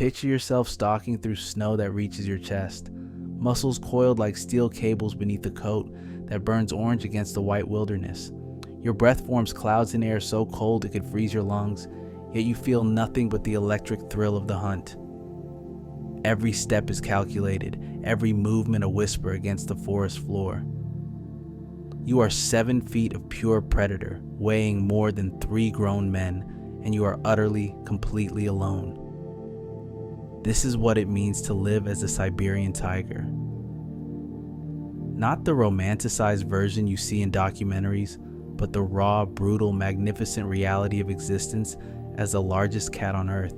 Picture yourself stalking through snow that reaches your chest, muscles coiled like steel cables beneath a coat that burns orange against the white wilderness. Your breath forms clouds in air so cold it could freeze your lungs, yet you feel nothing but the electric thrill of the hunt. Every step is calculated, every movement a whisper against the forest floor. You are 7 feet of pure predator, weighing more than 3 grown men, and you are utterly, completely alone. This is what it means to live as a Siberian tiger. Not the romanticized version you see in documentaries, but the raw, brutal, magnificent reality of existence as the largest cat on Earth.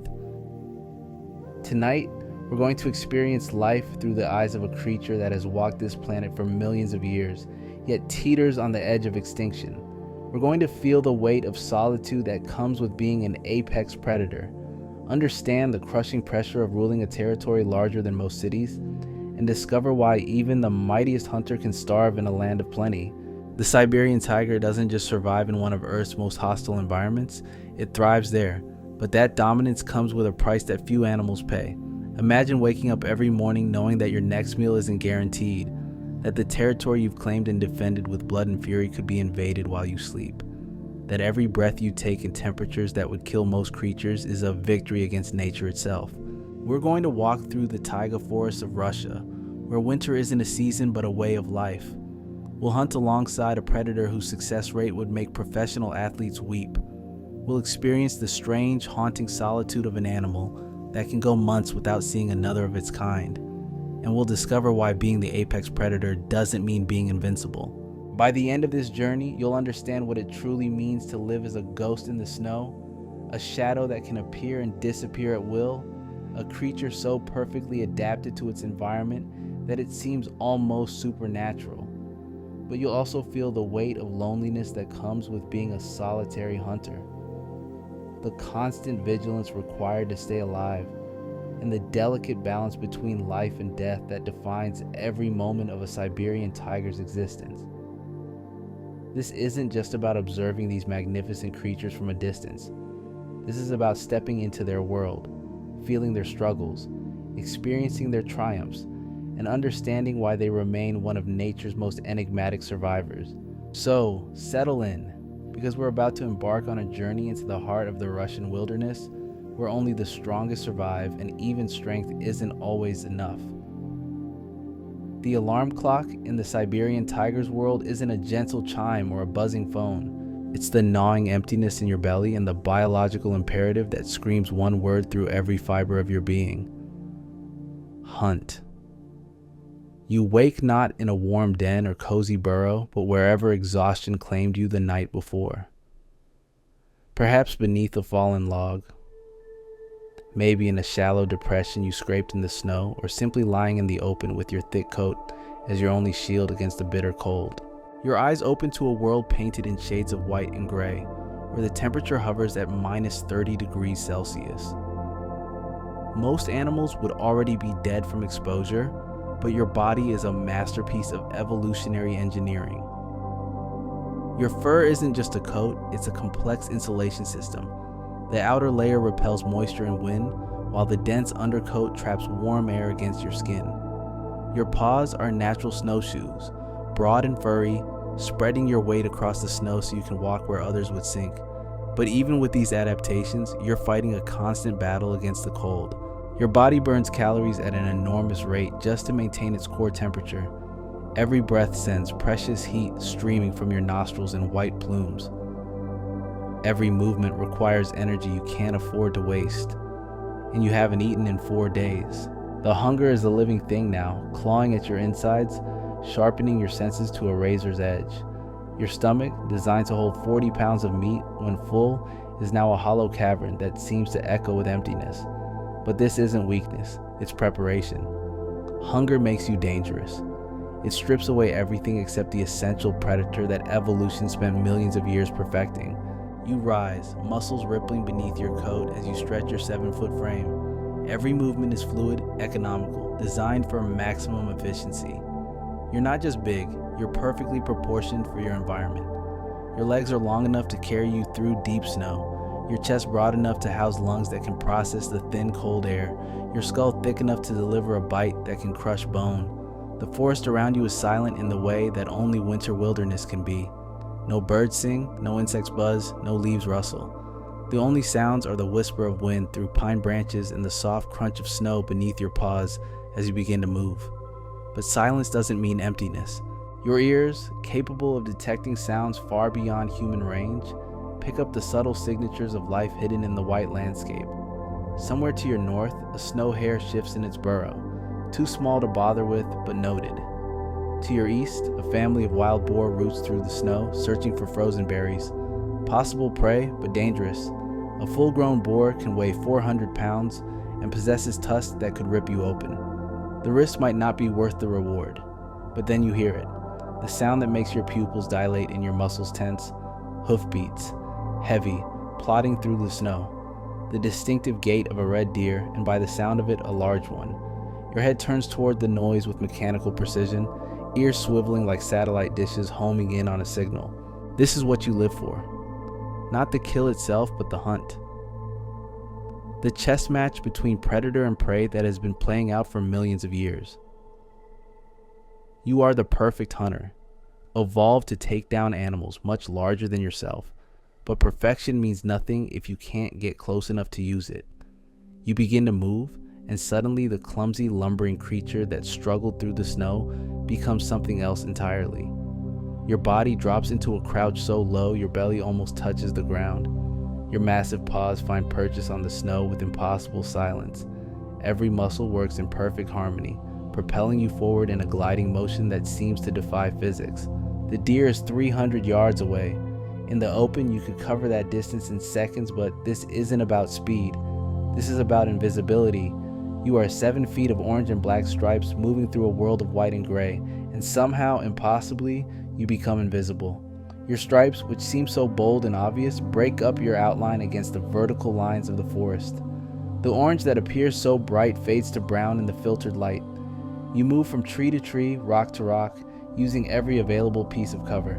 Tonight, we're going to experience life through the eyes of a creature that has walked this planet for millions of years, yet teeters on the edge of extinction. We're going to feel the weight of solitude that comes with being an apex predator, understand the crushing pressure of ruling a territory larger than most cities, and discover why even the mightiest hunter can starve in a land of plenty. The Siberian tiger doesn't just survive in one of Earth's most hostile environments, it thrives there, but that dominance comes with a price that few animals pay. Imagine waking up every morning knowing that your next meal isn't guaranteed, that the territory you've claimed and defended with blood and fury could be invaded while you sleep, that every breath you take in temperatures that would kill most creatures is a victory against nature itself. We're going to walk through the taiga forests of Russia, where winter isn't a season but a way of life. We'll hunt alongside a predator whose success rate would make professional athletes weep. We'll experience the strange, haunting solitude of an animal that can go months without seeing another of its kind. And we'll discover why being the apex predator doesn't mean being invincible. By the end of this journey, you'll understand what it truly means to live as a ghost in the snow, a shadow that can appear and disappear at will, a creature so perfectly adapted to its environment that it seems almost supernatural. But you'll also feel the weight of loneliness that comes with being a solitary hunter, the constant vigilance required to stay alive, and the delicate balance between life and death that defines every moment of a Siberian tiger's existence. This isn't just about observing these magnificent creatures from a distance. This is about stepping into their world, feeling their struggles, experiencing their triumphs, and understanding why they remain one of nature's most enigmatic survivors. So, settle in, because we're about to embark on a journey into the heart of the Russian wilderness, where only the strongest survive and even strength isn't always enough. The alarm clock in the Siberian tiger's world isn't a gentle chime or a buzzing phone. It's the gnawing emptiness in your belly and the biological imperative that screams one word through every fiber of your being: hunt. You wake not in a warm den or cozy burrow, but wherever exhaustion claimed you the night before. Perhaps beneath a fallen log, maybe in a shallow depression you scraped in the snow, or simply lying in the open with your thick coat as your only shield against the bitter cold. Your eyes open to a world painted in shades of white and gray, where the temperature hovers at minus 30 degrees Celsius. Most animals would already be dead from exposure, but your body is a masterpiece of evolutionary engineering. Your fur isn't just a coat, it's a complex insulation system. The outer layer repels moisture and wind, while the dense undercoat traps warm air against your skin. Your paws are natural snowshoes, broad and furry, spreading your weight across the snow so you can walk where others would sink. But even with these adaptations, you're fighting a constant battle against the cold. Your body burns calories at an enormous rate just to maintain its core temperature. Every breath sends precious heat streaming from your nostrils in white plumes. Every movement requires energy you can't afford to waste, and you haven't eaten in 4 days. The hunger is a living thing now, clawing at your insides, sharpening your senses to a razor's edge. Your stomach, designed to hold 40 pounds of meat when full, is now a hollow cavern that seems to echo with emptiness. But this isn't weakness, it's preparation. Hunger makes you dangerous. It strips away everything except the essential predator that evolution spent millions of years perfecting. You rise, muscles rippling beneath your coat as you stretch your 7-foot frame. Every movement is fluid, economical, designed for maximum efficiency. You're not just big, you're perfectly proportioned for your environment. Your legs are long enough to carry you through deep snow. Your chest broad enough to house lungs that can process the thin, cold air. Your skull thick enough to deliver a bite that can crush bone. The forest around you is silent in the way that only winter wilderness can be. No birds sing, no insects buzz, no leaves rustle. The only sounds are the whisper of wind through pine branches and the soft crunch of snow beneath your paws as you begin to move. But silence doesn't mean emptiness. Your ears, capable of detecting sounds far beyond human range, pick up the subtle signatures of life hidden in the white landscape. Somewhere to your north, a snow hare shifts in its burrow, too small to bother with, but noted. To your east, a family of wild boar roots through the snow, searching for frozen berries. Possible prey, but dangerous. A full-grown boar can weigh 400 pounds and possesses tusks that could rip you open. The risk might not be worth the reward, but then you hear it. The sound that makes your pupils dilate and your muscles tense. Hoofbeats, heavy, plodding through the snow. The distinctive gait of a red deer, and by the sound of it, a large one. Your head turns toward the noise with mechanical precision, ears swiveling like satellite dishes homing in on a signal. This is what you live for. Not the kill itself, but the hunt. The chess match between predator and prey that has been playing out for millions of years. You are the perfect hunter, evolved to take down animals much larger than yourself, but perfection means nothing if you can't get close enough to use it. You begin to move, and suddenly the clumsy, lumbering creature that struggled through the snow becomes something else entirely. Your body drops into a crouch so low your belly almost touches the ground. Your massive paws find purchase on the snow with impossible silence. Every muscle works in perfect harmony, propelling you forward in a gliding motion that seems to defy physics. The deer is 300 yards away. In the open, you could cover that distance in seconds, but this isn't about speed. This is about invisibility. You are 7 feet of orange and black stripes moving through a world of white and gray, and somehow, impossibly, you become invisible. Your stripes, which seem so bold and obvious, break up your outline against the vertical lines of the forest. The orange that appears so bright fades to brown in the filtered light. You move from tree to tree, rock to rock, using every available piece of cover.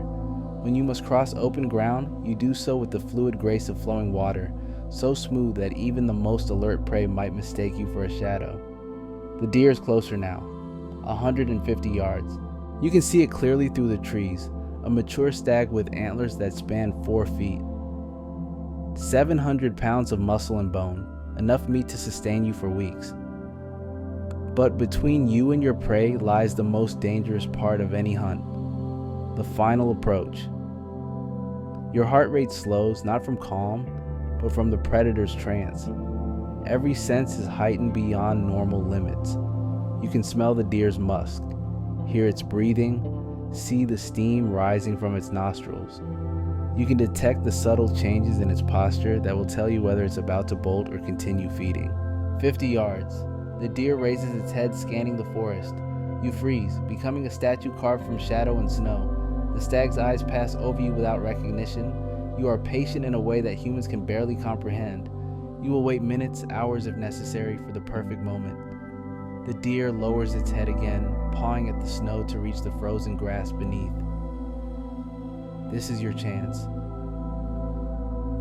When you must cross open ground, you do so with the fluid grace of flowing water, so smooth that even the most alert prey might mistake you for a shadow. The deer is closer now, 150 yards. You can see it clearly through the trees, a mature stag with antlers that span 4 feet. 700 pounds of muscle and bone, enough meat to sustain you for weeks. But between you and your prey lies the most dangerous part of any hunt, the final approach. Your heart rate slows, not from calm, but from the predator's trance. Every sense is heightened beyond normal limits. You can smell the deer's musk, hear its breathing, see the steam rising from its nostrils. You can detect the subtle changes in its posture that will tell you whether it's about to bolt or continue feeding. 50 yards. The deer raises its head, scanning the forest. You freeze, becoming a statue carved from shadow and snow. The stag's eyes pass over you without recognition. You are patient in a way that humans can barely comprehend. You will wait minutes, hours if necessary, for the perfect moment. The deer lowers its head again, pawing at the snow to reach the frozen grass beneath. This is your chance.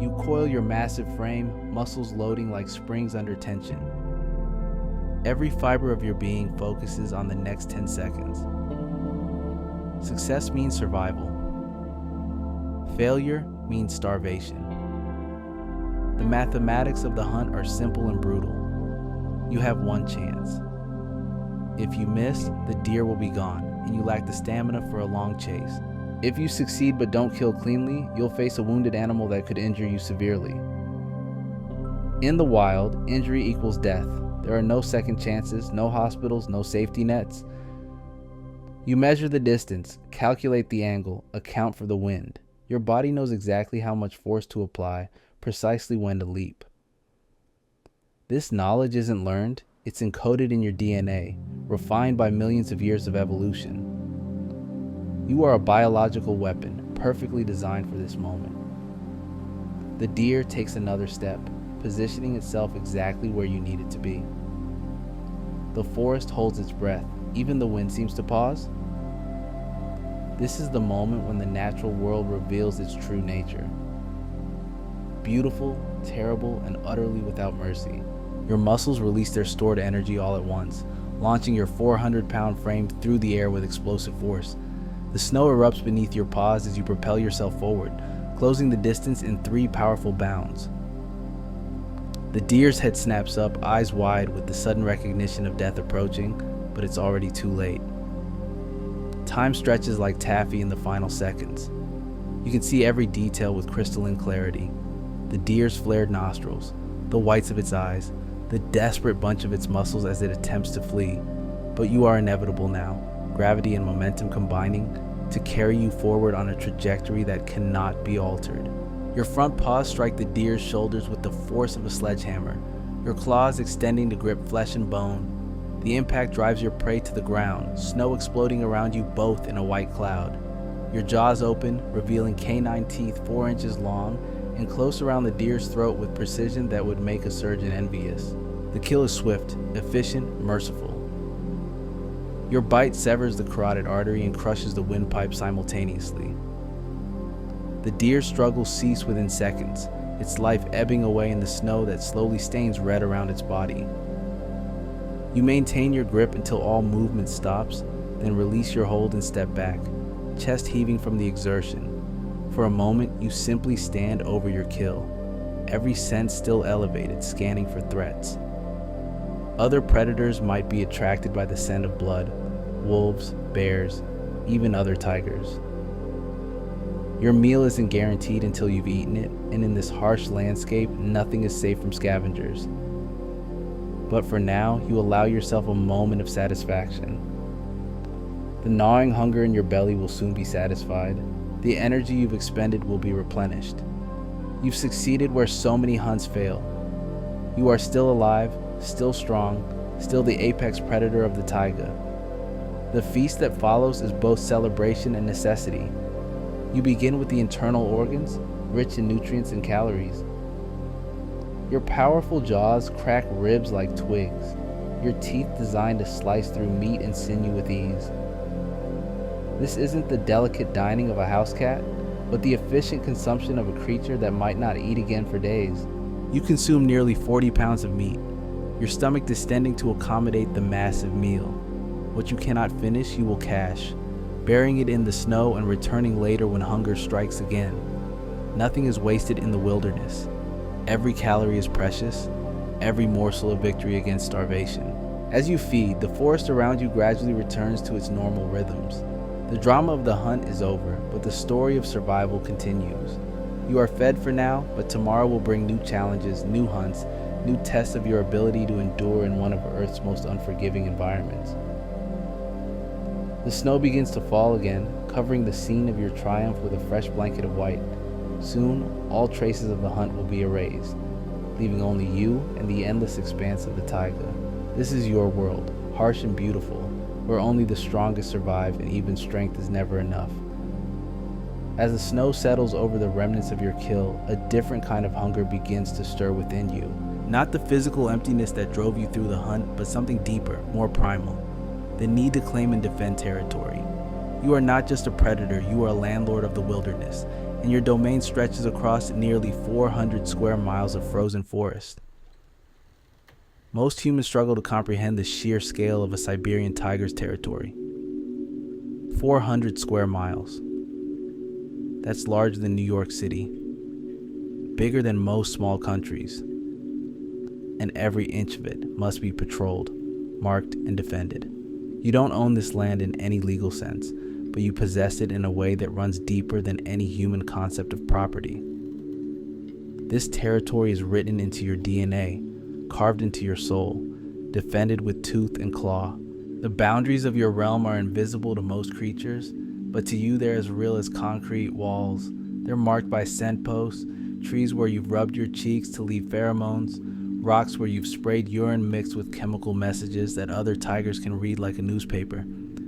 You coil your massive frame, muscles loading like springs under tension. Every fiber of your being focuses on the next 10 seconds. Success means survival. Failure means starvation. The mathematics of the hunt are simple and brutal. You have one chance. If you miss, the deer will be gone, and you lack the stamina for a long chase. If you succeed but don't kill cleanly, you'll face a wounded animal that could injure you severely. In the wild, injury equals death. There are no second chances, no hospitals, no safety nets. You measure the distance, calculate the angle, account for the wind. Your body knows exactly how much force to apply, precisely when to leap. This knowledge isn't learned, it's encoded in your DNA, refined by millions of years of evolution. You are a biological weapon, perfectly designed for this moment. The deer takes another step, positioning itself exactly where you need it to be. The forest holds its breath, even the wind seems to pause. This is the moment when the natural world reveals its true nature. beautiful, terrible, and utterly without mercy. Your muscles release their stored energy all at once, launching your 400-pound frame through the air with explosive force. The snow erupts beneath your paws as you propel yourself forward, closing the distance in 3 powerful bounds. The deer's head snaps up, eyes wide with the sudden recognition of death approaching, but it's already too late. Time stretches like taffy in the final seconds. You can see every detail with crystalline clarity. The deer's flared nostrils, the whites of its eyes, the desperate bunch of its muscles as it attempts to flee. But you are inevitable now, gravity and momentum combining to carry you forward on a trajectory that cannot be altered. Your front paws strike the deer's shoulders with the force of a sledgehammer, your claws extending to grip flesh and bone. The impact drives your prey to the ground, snow exploding around you both in a white cloud. Your jaws open, revealing canine teeth 4 inches long and close around the deer's throat with precision that would make a surgeon envious. The kill is swift, efficient, merciful. Your bite severs the carotid artery and crushes the windpipe simultaneously. The deer's struggles cease within seconds, its life ebbing away in the snow that slowly stains red around its body. You maintain your grip until all movement stops, then release your hold and step back, chest heaving from the exertion. For a moment, you simply stand over your kill, every sense still elevated, scanning for threats. Other predators might be attracted by the scent of blood, wolves, bears, even other tigers. Your meal isn't guaranteed until you've eaten it, and in this harsh landscape, nothing is safe from scavengers. But for now, you allow yourself a moment of satisfaction. The gnawing hunger in your belly will soon be satisfied. The energy you've expended will be replenished. You've succeeded where so many hunts fail. You are still alive, still strong, still the apex predator of the taiga. The feast that follows is both celebration and necessity. You begin with the internal organs, rich in nutrients and calories. Your powerful jaws crack ribs like twigs, your teeth designed to slice through meat and sinew with ease. This isn't the delicate dining of a house cat, but the efficient consumption of a creature that might not eat again for days. You consume nearly 40 pounds of meat, your stomach distending to accommodate the massive meal. What you cannot finish, you will cache, burying it in the snow and returning later when hunger strikes again. Nothing is wasted in the wilderness. Every calorie is precious, every morsel a victory against starvation. As you feed, the forest around you gradually returns to its normal rhythms. The drama of the hunt is over, but the story of survival continues. You are fed for now, but tomorrow will bring new challenges, new hunts, new tests of your ability to endure in one of Earth's most unforgiving environments. The snow begins to fall again, covering the scene of your triumph with a fresh blanket of white. Soon, all traces of the hunt will be erased, leaving only you and the endless expanse of the taiga. This is your world, harsh and beautiful, where only the strongest survive and even strength is never enough. As the snow settles over the remnants of your kill, a different kind of hunger begins to stir within you. Not the physical emptiness that drove you through the hunt, but something deeper, more primal. The need to claim and defend territory. You are not just a predator, you are a landlord of the wilderness, and your domain stretches across nearly 400 square miles of frozen forest. Most humans struggle to comprehend the sheer scale of a Siberian tiger's territory. 400 square miles. That's larger than New York City, bigger than most small countries, and every inch of it must be patrolled, marked, and defended. You don't own this land in any legal sense, but you possess it in a way that runs deeper than any human concept of property. This territory is written into your DNA, carved into your soul, defended with tooth and claw. The boundaries of your realm are invisible to most creatures, but to you they're as real as concrete walls. They're marked by scent posts, trees where you've rubbed your cheeks to leave pheromones, rocks where you've sprayed urine mixed with chemical messages that other tigers can read like a newspaper.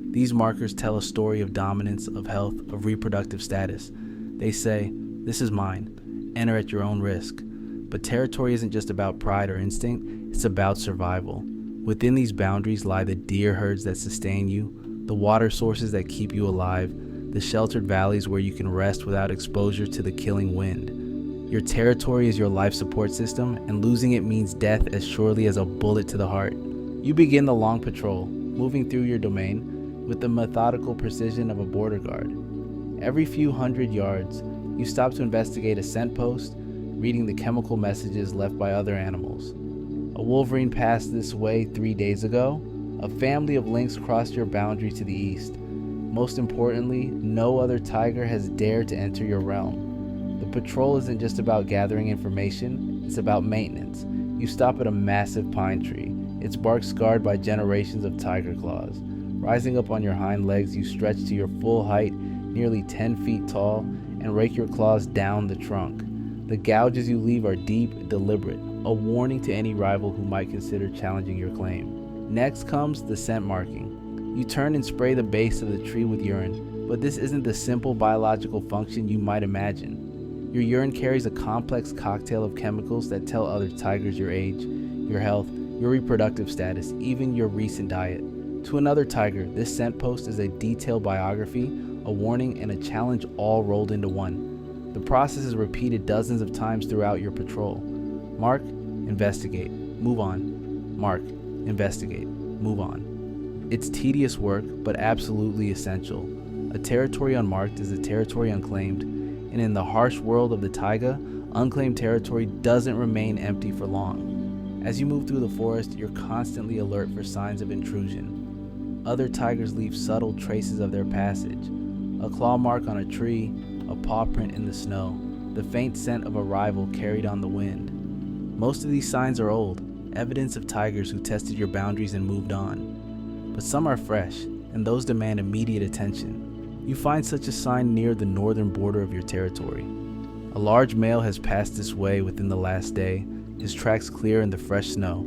These markers tell a story of dominance, of health, of reproductive status. They say, "This is mine. Enter at your own risk." But territory isn't just about pride or instinct, it's about survival. Within these boundaries lie the deer herds that sustain you, the water sources that keep you alive, the sheltered valleys where you can rest without exposure to the killing wind. Your territory is your life support system, and losing it means death as surely as a bullet to the heart. You begin the long patrol, moving through your domain with the methodical precision of a border guard. Every few hundred yards, you stop to investigate a scent post, reading the chemical messages left by other animals. A wolverine passed this way 3 days ago. A family of lynx crossed your boundary to the east. Most importantly, no other tiger has dared to enter your realm. The patrol isn't just about gathering information, it's about maintenance. You stop at a massive pine tree, its bark scarred by generations of tiger claws. Rising up on your hind legs, you stretch to your full height, nearly 10 feet tall, and rake your claws down the trunk. The gouges you leave are deep, deliberate, a warning to any rival who might consider challenging your claim. Next comes the scent marking. You turn and spray the base of the tree with urine, but this isn't the simple biological function you might imagine. Your urine carries a complex cocktail of chemicals that tell other tigers your age, your health, your reproductive status, even your recent diet. To another tiger, this scent post is a detailed biography, a warning, and a challenge all rolled into one. The process is repeated dozens of times throughout your patrol. Mark, investigate, move on. Mark, investigate, move on. It's tedious work, but absolutely essential. A territory unmarked is a territory unclaimed, and in the harsh world of the taiga, unclaimed territory doesn't remain empty for long. As you move through the forest, you're constantly alert for signs of intrusion. Other tigers leave subtle traces of their passage. A claw mark on a tree, a paw print in the snow, the faint scent of a rival carried on the wind. Most of these signs are old, evidence of tigers who tested your boundaries and moved on. But some are fresh, and those demand immediate attention. You find such a sign near the northern border of your territory. A large male has passed this way within the last day, his tracks clear in the fresh snow.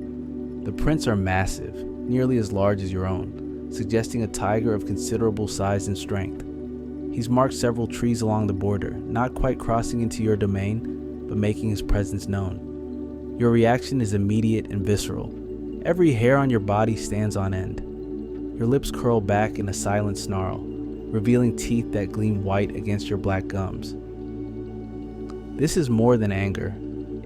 The prints are massive, nearly as large as your own, suggesting a tiger of considerable size and strength. He's marked several trees along the border, not quite crossing into your domain, but making his presence known. Your reaction is immediate and visceral. Every hair on your body stands on end. Your lips curl back in a silent snarl, revealing teeth that gleam white against your black gums. This is more than anger.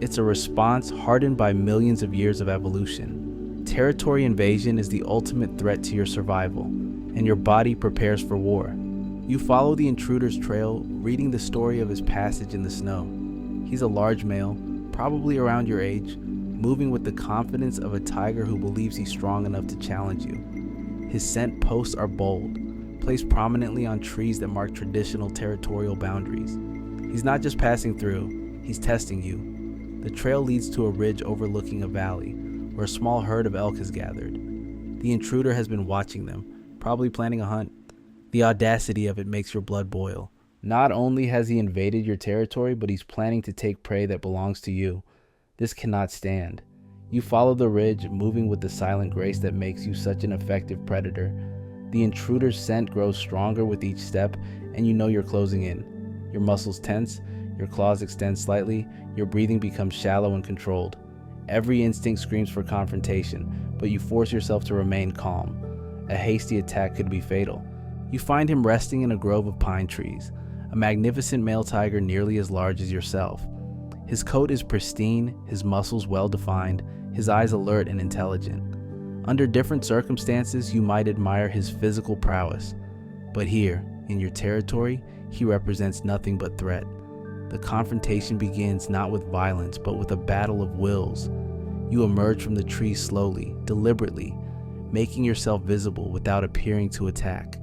It's a response hardened by millions of years of evolution. Territory invasion is the ultimate threat to your survival, and your body prepares for war. You follow the intruder's trail, reading the story of his passage in the snow. He's a large male, probably around your age, moving with the confidence of a tiger who believes he's strong enough to challenge you. His scent posts are bold, placed prominently on trees that mark traditional territorial boundaries. He's not just passing through, he's testing you. The trail leads to a ridge overlooking a valley, where a small herd of elk has gathered. The intruder has been watching them, probably planning a hunt. The audacity of it makes your blood boil. Not only has he invaded your territory, but he's planning to take prey that belongs to you. This cannot stand. You follow the ridge, moving with the silent grace that makes you such an effective predator. The intruder's scent grows stronger with each step, and you know you're closing in. Your muscles tense, your claws extend slightly, your breathing becomes shallow and controlled. Every instinct screams for confrontation, but you force yourself to remain calm. A hasty attack could be fatal. You find him resting in a grove of pine trees, a magnificent male tiger nearly as large as yourself. His coat is pristine, his muscles well-defined, his eyes alert and intelligent. Under different circumstances, you might admire his physical prowess, but here, in your territory, he represents nothing but threat. The confrontation begins not with violence, but with a battle of wills. You emerge from the tree slowly, deliberately, making yourself visible without appearing to attack.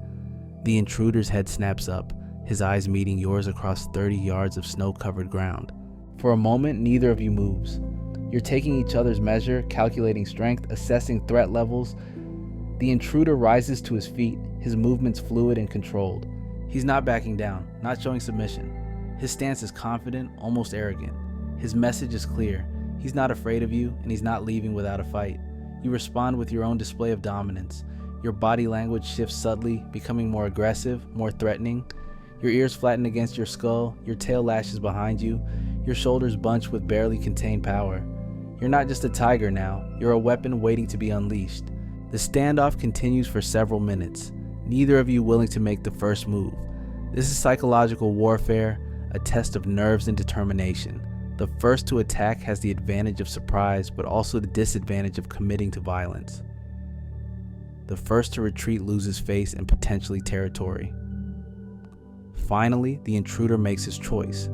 The intruder's head snaps up, his eyes meeting yours across 30 yards of snow-covered ground. For a moment, neither of you moves. You're taking each other's measure, calculating strength, assessing threat levels. The intruder rises to his feet, his movements fluid and controlled. He's not backing down, not showing submission. His stance is confident, almost arrogant. His message is clear. He's not afraid of you, and he's not leaving without a fight. You respond with your own display of dominance. Your body language shifts subtly, becoming more aggressive, more threatening. Your ears flatten against your skull, your tail lashes behind you, your shoulders bunch with barely contained power. You're not just a tiger now, you're a weapon waiting to be unleashed. The standoff continues for several minutes, neither of you willing to make the first move. This is psychological warfare, a test of nerves and determination. The first to attack has the advantage of surprise, but also the disadvantage of committing to violence. The first to retreat loses face and potentially territory. Finally, the intruder makes his choice.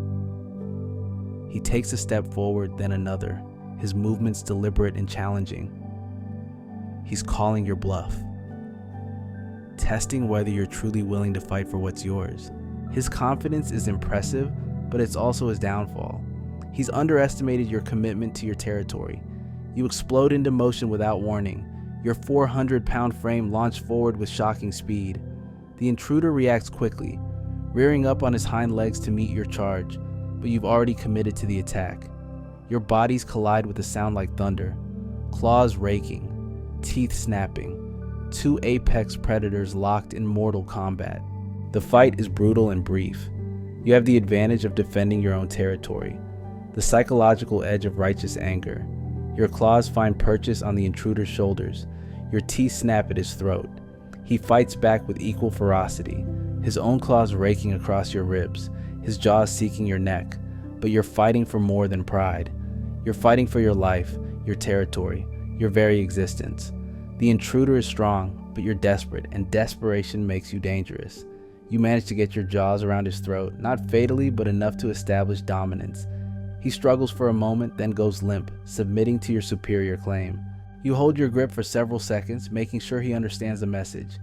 He takes a step forward, then another, his movements deliberate and challenging. He's calling your bluff, testing whether you're truly willing to fight for what's yours. His confidence is impressive, but it's also his downfall. He's underestimated your commitment to your territory. You explode into motion without warning. Your 400-pound frame launched forward with shocking speed. The intruder reacts quickly, rearing up on his hind legs to meet your charge, but you've already committed to the attack. Your bodies collide with a sound like thunder, claws raking, teeth snapping, two apex predators locked in mortal combat. The fight is brutal and brief. You have the advantage of defending your own territory, the psychological edge of righteous anger. Your claws find purchase on the intruder's shoulders. Your teeth snap at his throat. He fights back with equal ferocity, his own claws raking across your ribs, his jaws seeking your neck. But you're fighting for more than pride. You're fighting for your life, your territory, your very existence. The intruder is strong, but you're desperate, and desperation makes you dangerous. You manage to get your jaws around his throat, not fatally, but enough to establish dominance. He struggles for a moment, then goes limp, submitting to your superior claim. You hold your grip for several seconds, making sure he understands the message.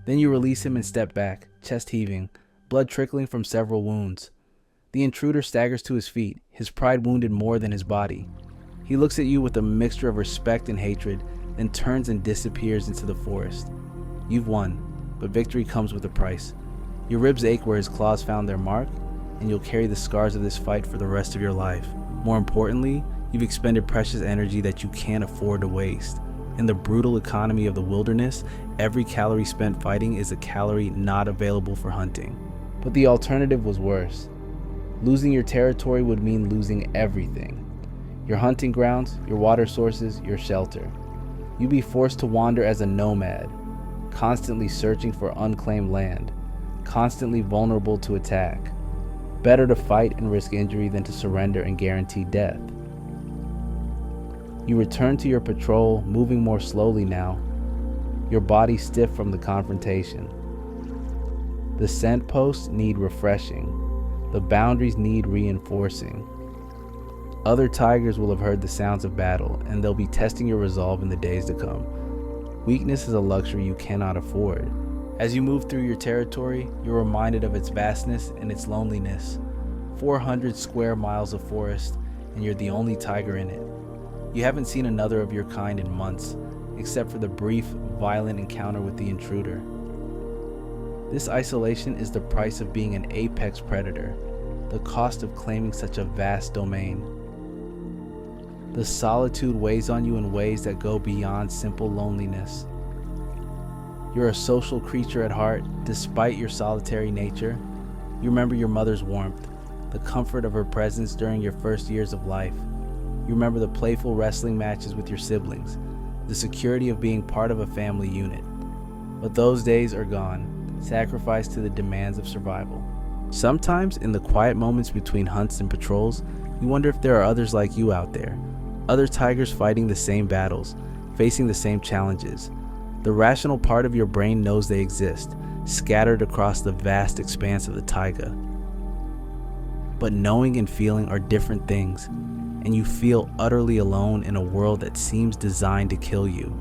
Then you release him and step back, chest heaving, blood trickling from several wounds. The intruder staggers to his feet, his pride wounded more than his body. He looks at you with a mixture of respect and hatred, then turns and disappears into the forest. You've won, but victory comes with a price. Your ribs ache where his claws found their mark, and you'll carry the scars of this fight for the rest of your life. More importantly, you've expended precious energy that you can't afford to waste. In the brutal economy of the wilderness, every calorie spent fighting is a calorie not available for hunting. But the alternative was worse. Losing your territory would mean losing everything. Your hunting grounds, your water sources, your shelter. You'd be forced to wander as a nomad, constantly searching for unclaimed land, constantly vulnerable to attack. Better to fight and risk injury than to surrender and guarantee death. You return to your patrol, moving more slowly now, your body stiff from the confrontation. The scent posts need refreshing. The boundaries need reinforcing. Other tigers will have heard the sounds of battle, and they'll be testing your resolve in the days to come. Weakness is a luxury you cannot afford. As you move through your territory, you're reminded of its vastness and its loneliness. 400 square miles of forest, and you're the only tiger in it. You haven't seen another of your kind in months, except for the brief, violent encounter with the intruder. This isolation is the price of being an apex predator, the cost of claiming such a vast domain. The solitude weighs on you in ways that go beyond simple loneliness. You're a social creature at heart, despite your solitary nature. You remember your mother's warmth, the comfort of her presence during your first years of life. You remember the playful wrestling matches with your siblings, the security of being part of a family unit. But those days are gone, sacrificed to the demands of survival. Sometimes, in the quiet moments between hunts and patrols, you wonder if there are others like you out there, other tigers fighting the same battles, facing the same challenges. The rational part of your brain knows they exist, scattered across the vast expanse of the taiga. But knowing and feeling are different things, and you feel utterly alone in a world that seems designed to kill you.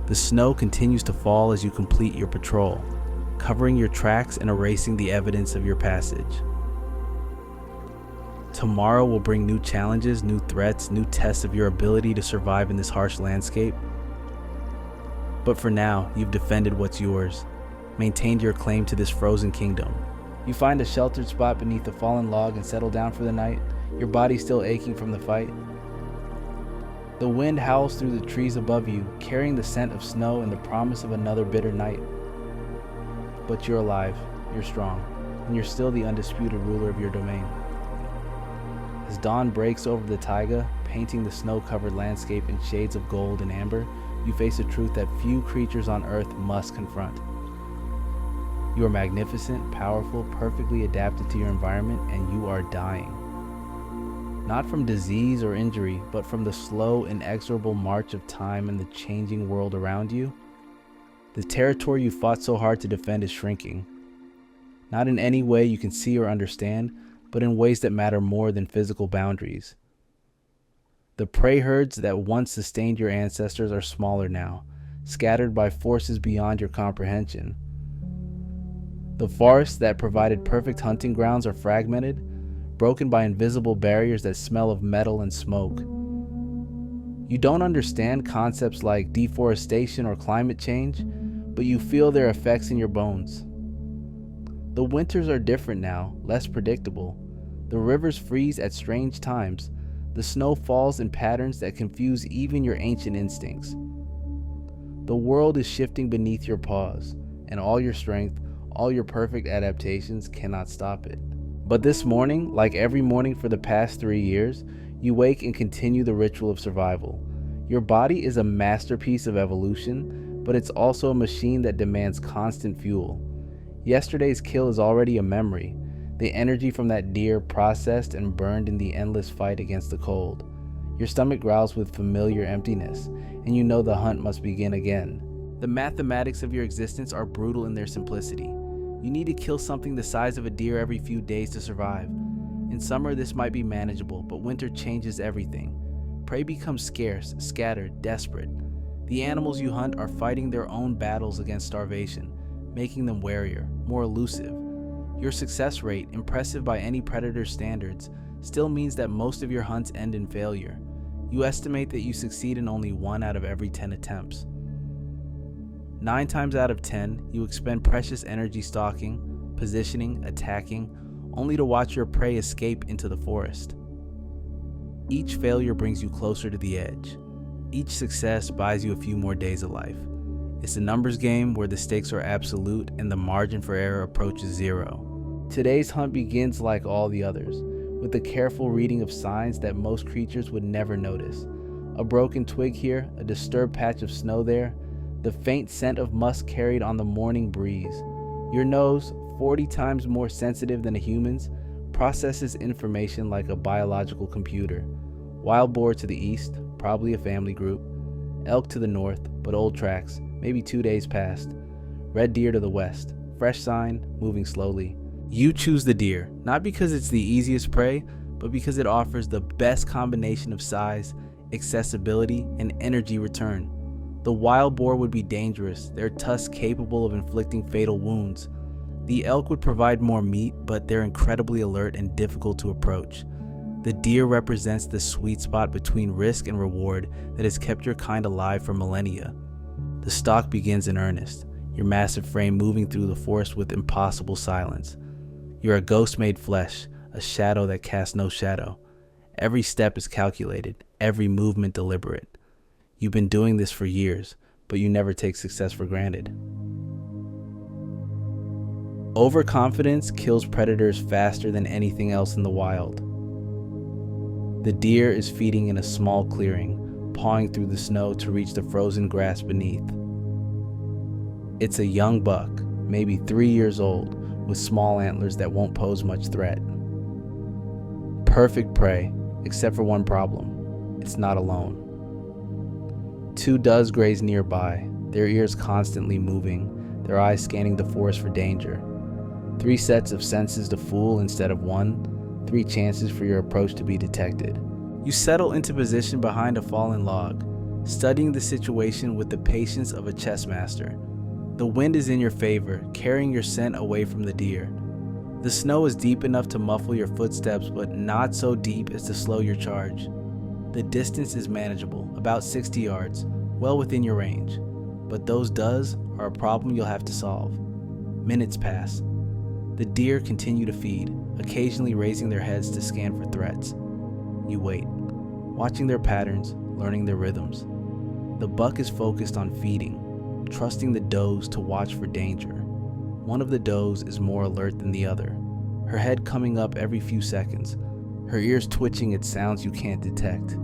The snow continues to fall as you complete your patrol, covering your tracks and erasing the evidence of your passage. Tomorrow will bring new challenges, new threats, new tests of your ability to survive in this harsh landscape. But for now, you've defended what's yours, maintained your claim to this frozen kingdom. You find a sheltered spot beneath a fallen log and settle down for the night, your body still aching from the fight. The wind howls through the trees above you, carrying the scent of snow and the promise of another bitter night. But you're alive, you're strong, and you're still the undisputed ruler of your domain. As dawn breaks over the taiga, painting the snow-covered landscape in shades of gold and amber, you face a truth that few creatures on Earth must confront. You are magnificent, powerful, perfectly adapted to your environment, and you are dying. not from disease or injury, but from the slow, inexorable march of time and the changing world around you. The territory you fought so hard to defend is shrinking. Not in any way you can see or understand, but in ways that matter more than physical boundaries. The prey herds that once sustained your ancestors are smaller now, scattered by forces beyond your comprehension. The forests that provided perfect hunting grounds are fragmented, broken by invisible barriers that smell of metal and smoke. You don't understand concepts like deforestation or climate change, but you feel their effects in your bones. The winters are different now, less predictable. The rivers freeze at strange times. The snow falls in patterns that confuse even your ancient instincts. The world is shifting beneath your paws, and all your strength, all your perfect adaptations cannot stop it. But this morning, like every morning for the past 3 years, you wake and continue the ritual of survival. Your body is a masterpiece of evolution, but it's also a machine that demands constant fuel. Yesterday's kill is already a memory, the energy from that deer processed and burned in the endless fight against the cold. Your stomach growls with familiar emptiness, and you know the hunt must begin again. The mathematics of your existence are brutal in their simplicity. You need to kill something the size of a deer every few days to survive. In summer, this might be manageable, but winter changes everything. Prey becomes scarce, scattered, desperate. The animals you hunt are fighting their own battles against starvation, making them warier, more elusive. Your success rate, impressive by any predator's standards, still means that most of your hunts end in failure. You estimate that you succeed in only 1 out of every 10 attempts. 9 times out of 10, you expend precious energy stalking, positioning, attacking, only to watch your prey escape into the forest. Each failure brings you closer to the edge. Each success buys you a few more days of life. It's a numbers game where the stakes are absolute and the margin for error approaches 0. Today's hunt begins like all the others, with the careful reading of signs that most creatures would never notice. A broken twig here, a disturbed patch of snow there, the faint scent of musk carried on the morning breeze. Your nose, 40 times more sensitive than a human's, processes information like a biological computer. Wild boar to the east, probably a family group. Elk to the north, but old tracks, maybe 2 days past. Red deer to the west, fresh sign, moving slowly. You choose the deer, not because it's the easiest prey, but because it offers the best combination of size, accessibility, and energy return. The wild boar would be dangerous, their tusks capable of inflicting fatal wounds. The elk would provide more meat, but they're incredibly alert and difficult to approach. The deer represents the sweet spot between risk and reward that has kept your kind alive for millennia. The stalk begins in earnest, your massive frame moving through the forest with impossible silence. You're a ghost made flesh, a shadow that casts no shadow. Every step is calculated, every movement deliberate. You've been doing this for years, but you never take success for granted. Overconfidence kills predators faster than anything else in the wild. The deer is feeding in a small clearing, pawing through the snow to reach the frozen grass beneath. It's a young buck, maybe 3 years old, with small antlers that won't pose much threat. Perfect prey, except for one problem: it's not alone. 2 does graze nearby, their ears constantly moving, their eyes scanning the forest for danger. 3 sets of senses to fool instead of 1, 3 chances for your approach to be detected. You settle into position behind a fallen log, studying the situation with the patience of a chess master. The wind is in your favor, carrying your scent away from the deer. The snow is deep enough to muffle your footsteps, but not so deep as to slow your charge. The distance is manageable, about 60 yards, well within your range. But those does are a problem you'll have to solve. Minutes pass. The deer continue to feed, occasionally raising their heads to scan for threats. You wait, watching their patterns, learning their rhythms. The buck is focused on feeding, trusting the does to watch for danger. One of the does is more alert than the other, her head coming up every few seconds, her ears twitching at sounds you can't detect.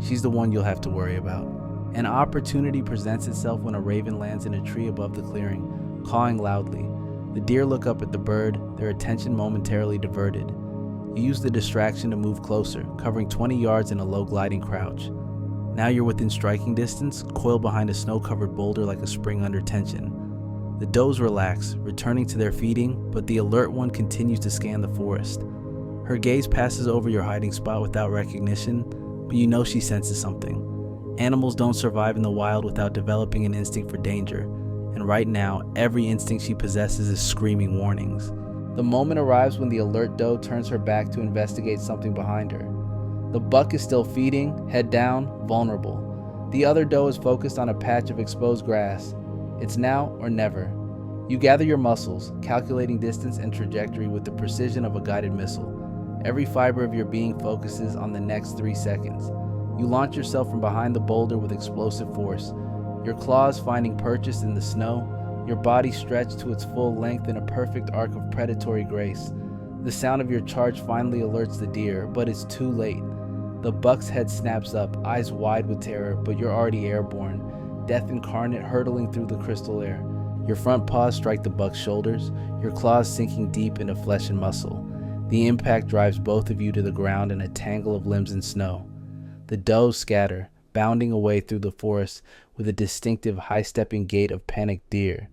She's the one you'll have to worry about. An opportunity presents itself when a raven lands in a tree above the clearing, cawing loudly. The deer look up at the bird, their attention momentarily diverted. You use the distraction to move closer, covering 20 yards in a low gliding crouch. Now you're within striking distance, coiled behind a snow-covered boulder like a spring under tension. The does relax, returning to their feeding, but the alert one continues to scan the forest. Her gaze passes over your hiding spot without recognition, but you know she senses something. Animals don't survive in the wild without developing an instinct for danger, and right now, every instinct she possesses is screaming warnings. The moment arrives when the alert doe turns her back to investigate something behind her. The buck is still feeding, head down, vulnerable. The other doe is focused on a patch of exposed grass. It's now or never. You gather your muscles, calculating distance and trajectory with the precision of a guided missile. Every fiber of your being focuses on the next 3 seconds. You launch yourself from behind the boulder with explosive force, your claws finding purchase in the snow, your body stretched to its full length in a perfect arc of predatory grace. The sound of your charge finally alerts the deer, but it's too late. The buck's head snaps up, eyes wide with terror, but you're already airborne, death incarnate hurtling through the crystal air. Your front paws strike the buck's shoulders, your claws sinking deep into flesh and muscle. The impact drives both of you to the ground in a tangle of limbs and snow. The does scatter, bounding away through the forest with a distinctive high-stepping gait of panicked deer.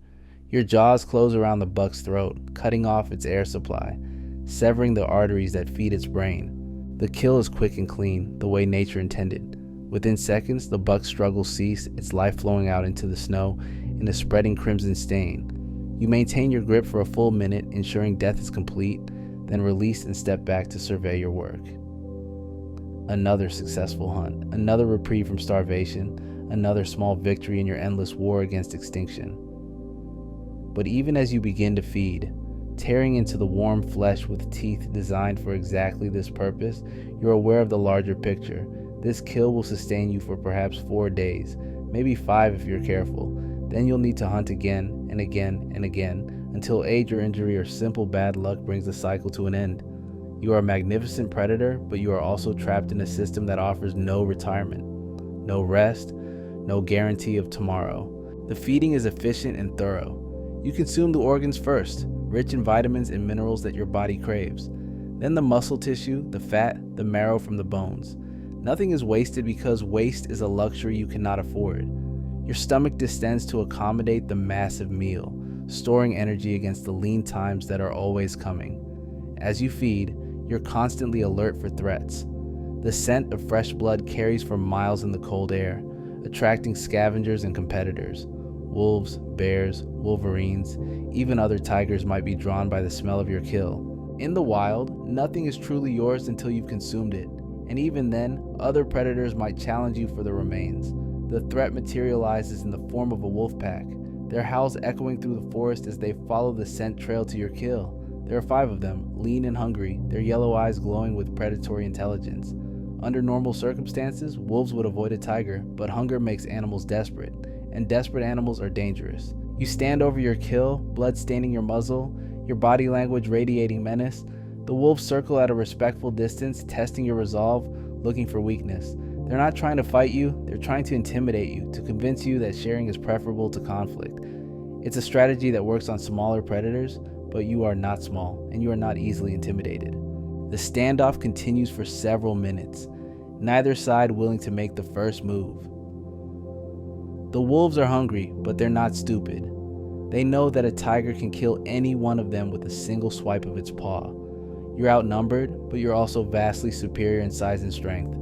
Your jaws close around the buck's throat, cutting off its air supply, severing the arteries that feed its brain. The kill is quick and clean, the way nature intended. Within seconds, the buck's struggles cease, its life flowing out into the snow in a spreading crimson stain. You maintain your grip for a full minute, ensuring death is complete, then release and step back to survey your work. Another successful hunt, another reprieve from starvation, another small victory in your endless war against extinction. But even as you begin to feed, tearing into the warm flesh with teeth designed for exactly this purpose, you're aware of the larger picture. This kill will sustain you for perhaps 4 days, maybe 5 if you're careful. Then you'll need to hunt again and again and again until age or injury or simple bad luck brings the cycle to an end. You are a magnificent predator, but you are also trapped in a system that offers no retirement, no rest, no guarantee of tomorrow. The feeding is efficient and thorough. You consume the organs first, rich in vitamins and minerals that your body craves. Then the muscle tissue, the fat, the marrow from the bones. Nothing is wasted because waste is a luxury you cannot afford. Your stomach distends to accommodate the massive meal, storing energy against the lean times that are always coming. As you feed, you're constantly alert for threats. The scent of fresh blood carries for miles in the cold air, attracting scavengers and competitors. Wolves, bears, wolverines, even other tigers might be drawn by the smell of your kill. In the wild, nothing is truly yours until you've consumed it, and even then, other predators might challenge you for the remains. The threat materializes in the form of a wolf pack, their howls echoing through the forest as they follow the scent trail to your kill. There are 5 of them, lean and hungry, their yellow eyes glowing with predatory intelligence. Under normal circumstances, wolves would avoid a tiger, but hunger makes animals desperate, and desperate animals are dangerous. You stand over your kill, blood staining your muzzle, your body language radiating menace. The wolves circle at a respectful distance, testing your resolve, looking for weakness. They're not trying to fight you, they're trying to intimidate you, to convince you that sharing is preferable to conflict. It's a strategy that works on smaller predators, but you are not small, and you are not easily intimidated. The standoff continues for several minutes, neither side willing to make the first move. The wolves are hungry, but they're not stupid. They know that a tiger can kill any one of them with a single swipe of its paw. You're outnumbered, but you're also vastly superior in size and strength.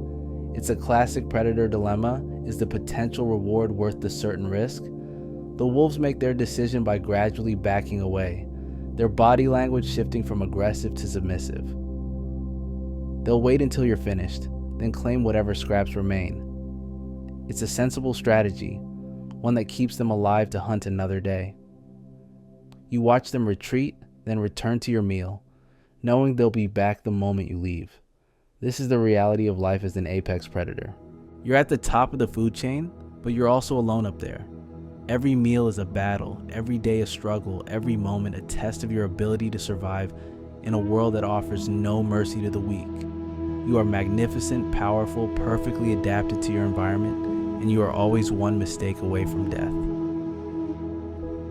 It's a classic predator dilemma. Is the potential reward worth the certain risk? The wolves make their decision by gradually backing away, their body language shifting from aggressive to submissive. They'll wait until you're finished, then claim whatever scraps remain. It's a sensible strategy, one that keeps them alive to hunt another day. You watch them retreat, then return to your meal, knowing they'll be back the moment you leave. This is the reality of life as an apex predator. You're at the top of the food chain, but you're also alone up there. Every meal is a battle, every day a struggle, every moment a test of your ability to survive in a world that offers no mercy to the weak. You are magnificent, powerful, perfectly adapted to your environment, and you are always one mistake away from death.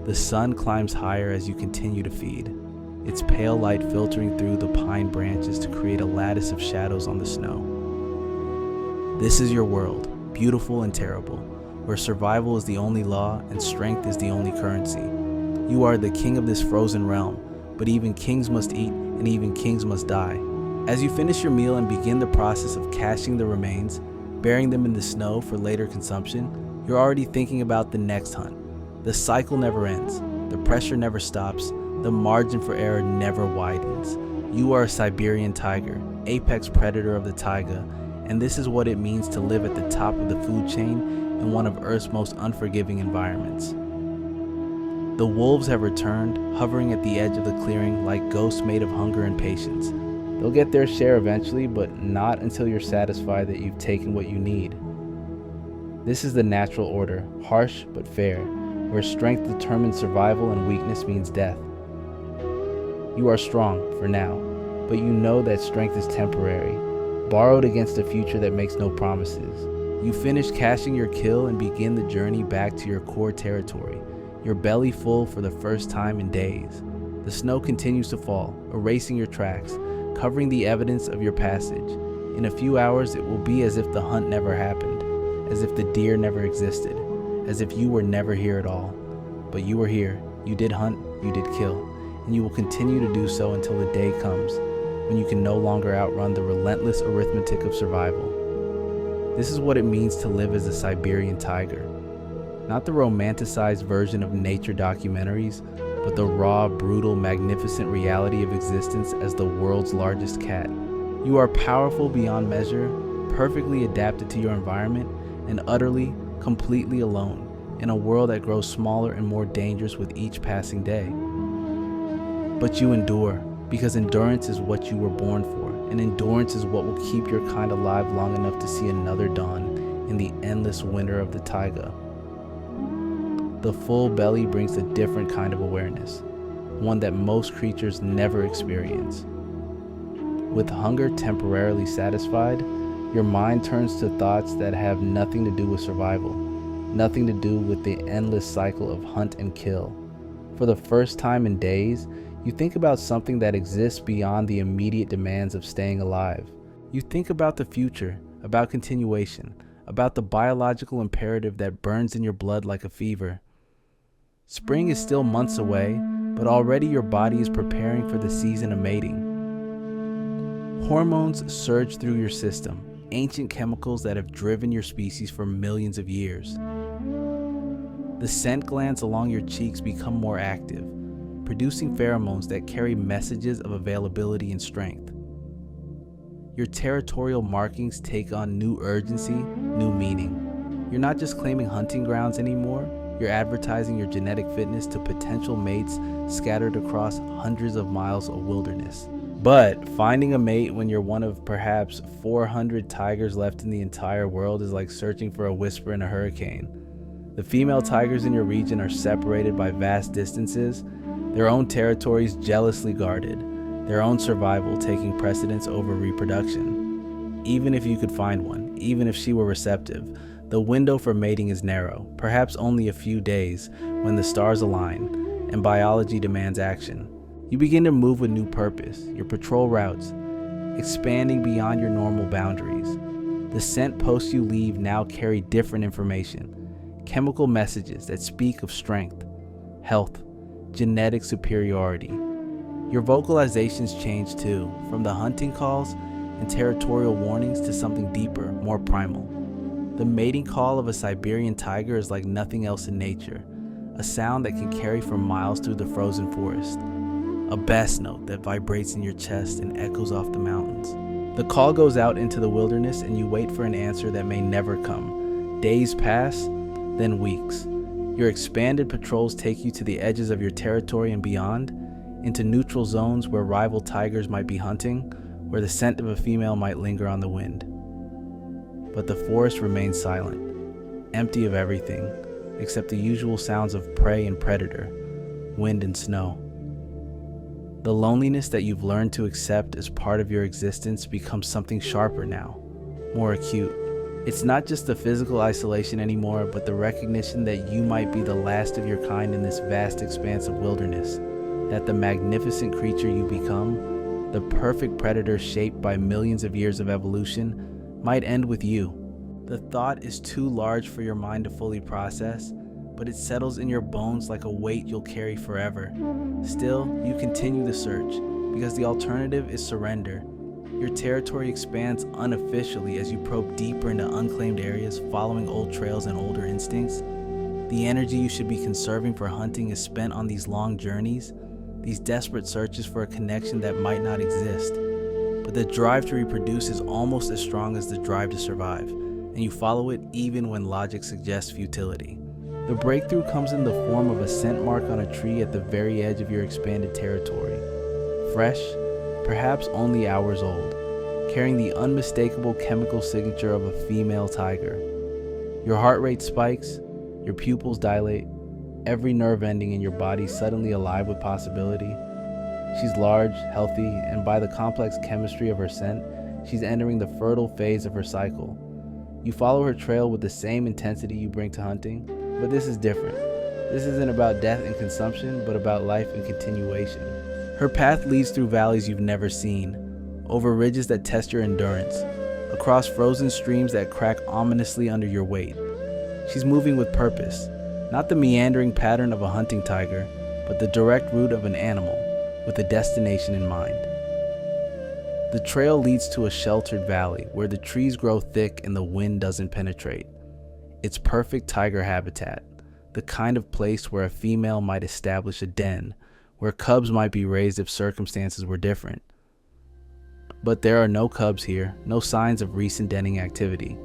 The sun climbs higher as you continue to feed, its pale light filtering through the pine branches to create a lattice of shadows on the snow. This is your world, beautiful and terrible, where survival is the only law and strength is the only currency. You are the king of this frozen realm, but even kings must eat and even kings must die. As you finish your meal and begin the process of caching the remains, burying them in the snow for later consumption, you're already thinking about the next hunt. The cycle never ends, the pressure never stops, the margin for error never widens. You are a Siberian tiger, apex predator of the taiga, and this is what it means to live at the top of the food chain in one of Earth's most unforgiving environments. The wolves have returned, hovering at the edge of the clearing like ghosts made of hunger and patience. They'll get their share eventually, but not until you're satisfied that you've taken what you need. This is the natural order, harsh but fair, where strength determines survival and weakness means death. You are strong, for now, but you know that strength is temporary, borrowed against a future that makes no promises. You finish caching your kill and begin the journey back to your core territory, your belly full for the first time in days. The snow continues to fall, erasing your tracks, covering the evidence of your passage. In a few hours, it will be as if the hunt never happened, as if the deer never existed, as if you were never here at all. But you were here, you did hunt, you did kill, and you will continue to do so until the day comes when you can no longer outrun the relentless arithmetic of survival. This is what it means to live as a Siberian tiger. Not the romanticized version of nature documentaries, but the raw, brutal, magnificent reality of existence as the world's largest cat. You are powerful beyond measure, perfectly adapted to your environment, and utterly, completely alone in a world that grows smaller and more dangerous with each passing day. But you endure, because endurance is what you were born for, and endurance is what will keep your kind alive long enough to see another dawn in the endless winter of the taiga. The full belly brings a different kind of awareness, one that most creatures never experience. With hunger temporarily satisfied, your mind turns to thoughts that have nothing to do with survival, nothing to do with the endless cycle of hunt and kill. For the first time in days, you think about something that exists beyond the immediate demands of staying alive. You think about the future, about continuation, about the biological imperative that burns in your blood like a fever. Spring is still months away, but already your body is preparing for the season of mating. Hormones surge through your system, ancient chemicals that have driven your species for millions of years. The scent glands along your cheeks become more active, producing pheromones that carry messages of availability and strength. Your territorial markings take on new urgency, new meaning. You're not just claiming hunting grounds anymore, you're advertising your genetic fitness to potential mates scattered across hundreds of miles of wilderness. But finding a mate when you're one of perhaps 400 tigers left in the entire world is like searching for a whisper in a hurricane. The female tigers in your region are separated by vast distances, their own territories jealously guarded, their own survival taking precedence over reproduction. Even if you could find one, even if she were receptive, the window for mating is narrow, perhaps only a few days, when the stars align and biology demands action. You begin to move with new purpose, your patrol routes, expanding beyond your normal boundaries. The scent posts you leave now carry different information, chemical messages that speak of strength, health, genetic superiority. Your vocalizations change too, from the hunting calls and territorial warnings to something deeper, more primal. The mating call of a Siberian tiger is like nothing else in nature, a sound that can carry for miles through the frozen forest, a bass note that vibrates in your chest and echoes off the mountains. The call goes out into the wilderness and you wait for an answer that may never come. Days pass, then weeks. Your expanded patrols take you to the edges of your territory and beyond, into neutral zones where rival tigers might be hunting, where the scent of a female might linger on the wind. But the forest remains silent, empty of everything, except the usual sounds of prey and predator, wind and snow. The loneliness that you've learned to accept as part of your existence becomes something sharper now, more acute. It's not just the physical isolation anymore, but the recognition that you might be the last of your kind in this vast expanse of wilderness. that the magnificent creature you become, the perfect predator shaped by millions of years of evolution, might end with you. The thought is too large for your mind to fully process, but it settles in your bones like a weight you'll carry forever. Still, you continue the search, because the alternative is surrender. Your territory expands unofficially as you probe deeper into unclaimed areas, following old trails and older instincts. The energy you should be conserving for hunting is spent on these long journeys, these desperate searches for a connection that might not exist. But the drive to reproduce is almost as strong as the drive to survive, and you follow it even when logic suggests futility. The breakthrough comes in the form of a scent mark on a tree at the very edge of your expanded territory. Fresh, perhaps only hours old, carrying the unmistakable chemical signature of a female tiger. Your heart rate spikes, your pupils dilate, every nerve ending in your body suddenly alive with possibility. She's large, healthy, and by the complex chemistry of her scent, she's entering the fertile phase of her cycle. You follow her trail with the same intensity you bring to hunting, but this is different. This isn't about death and consumption, but about life and continuation. Her path leads through valleys you've never seen, over ridges that test your endurance, across frozen streams that crack ominously under your weight. She's moving with purpose, not the meandering pattern of a hunting tiger, but the direct route of an animal, with a destination in mind. The trail leads to a sheltered valley where the trees grow thick and the wind doesn't penetrate. It's perfect tiger habitat, the kind of place where a female might establish a den, where cubs might be raised if circumstances were different. But there are no cubs here, no signs of recent denning activity.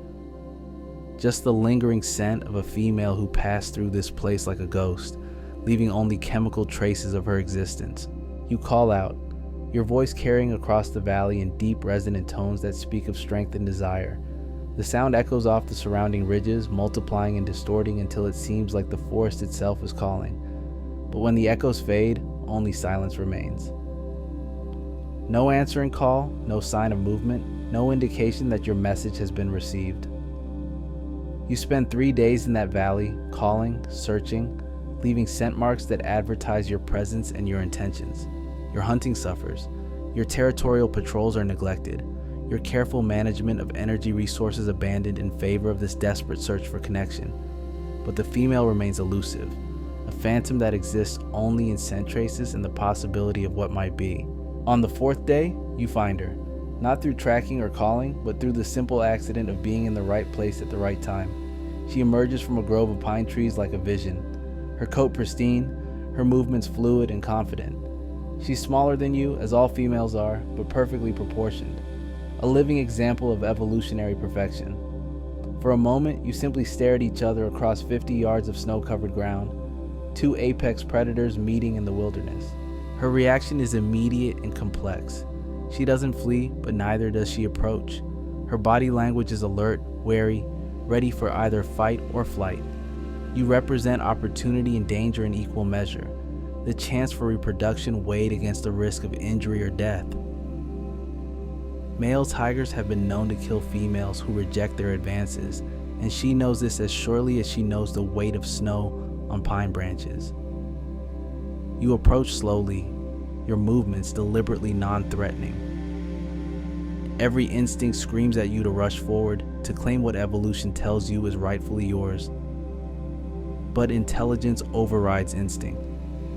Just the lingering scent of a female who passed through this place like a ghost, leaving only chemical traces of her existence. You call out, your voice carrying across the valley in deep resonant tones that speak of strength and desire. The sound echoes off the surrounding ridges, multiplying and distorting until it seems like the forest itself is calling. But when the echoes fade, only silence remains. No answering call, no sign of movement, no indication that your message has been received. You spend 3 days in that valley, calling, searching, leaving scent marks that advertise your presence and your intentions. Your hunting suffers. Your territorial patrols are neglected. Your careful management of energy resources abandoned in favor of this desperate search for connection. But the female remains elusive, a phantom that exists only in scent traces and the possibility of what might be. On the 4th day, you find her, not through tracking or calling, but through the simple accident of being in the right place at the right time. She emerges from a grove of pine trees like a vision, her coat pristine, her movements fluid and confident. She's smaller than you, as all females are, but perfectly proportioned, a living example of evolutionary perfection. For a moment, you simply stare at each other across 50 yards of snow-covered ground, two apex predators meeting in the wilderness. Her reaction is immediate and complex. She doesn't flee, but neither does she approach. Her body language is alert, wary, ready for either fight or flight. You represent opportunity and danger in equal measure, the chance for reproduction weighed against the risk of injury or death. Male tigers have been known to kill females who reject their advances, and she knows this as surely as she knows the weight of snow on pine branches. You approach slowly, your movements deliberately non-threatening. Every instinct screams at you to rush forward, to claim what evolution tells you is rightfully yours. But intelligence overrides instinct,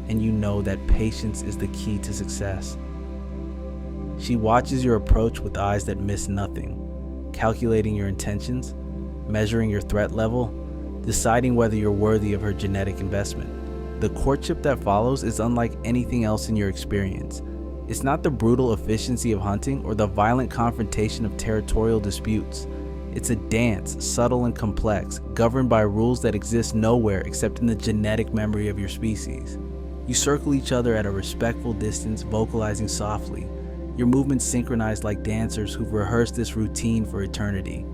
and you know that patience is the key to success. She watches your approach with eyes that miss nothing, calculating your intentions, measuring your threat level, deciding whether you're worthy of her genetic investment. The courtship that follows is unlike anything else in your experience. It's not the brutal efficiency of hunting or the violent confrontation of territorial disputes. It's a dance, subtle and complex, governed by rules that exist nowhere except in the genetic memory of your species. You circle each other at a respectful distance, vocalizing softly, your movements synchronized like dancers who've rehearsed this routine for eternity.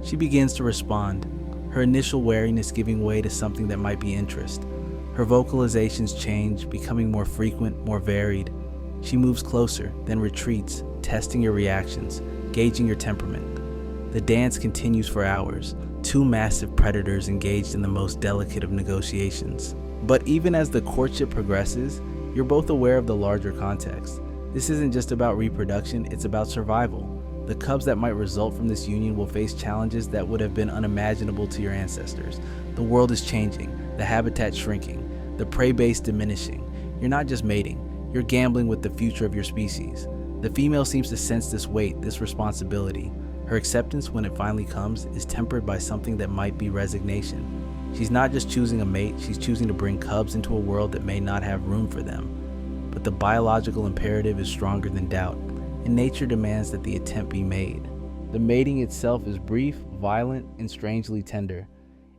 She begins to respond, her initial wariness giving way to something that might be interest. Her vocalizations change, becoming more frequent, more varied. She moves closer, then retreats, testing your reactions, gauging your temperament. The dance continues for hours, two massive predators engaged in the most delicate of negotiations. But even as the courtship progresses, You're both aware of the larger context. This isn't just about reproduction, it's about survival. The cubs that might result from this union will face challenges that would have been unimaginable to your ancestors. The world is changing, the habitat shrinking, the prey base diminishing. You're not just mating, you're gambling with the future of your species. The female seems to sense this weight, this responsibility. Her acceptance, when it finally comes, is tempered by something that might be resignation. She's not just choosing a mate, she's choosing to bring cubs into a world that may not have room for them. But the biological imperative is stronger than doubt, and nature demands that the attempt be made. The mating itself is brief, violent, and strangely tender.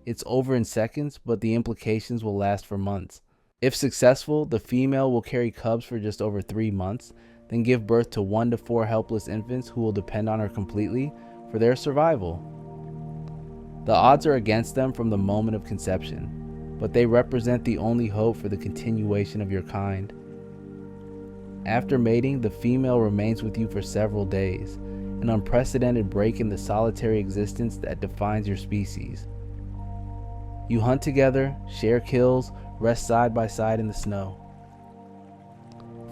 It's over in seconds, but the implications will last for months. If successful, the female will carry cubs for just over 3 months, then give birth to 1 to 4 helpless infants who will depend on her completely for their survival. The odds are against them from the moment of conception, but they represent the only hope for the continuation of your kind. After mating, the female remains with you for several days, an unprecedented break in the solitary existence that defines your species. You hunt together, share kills, rest side by side in the snow.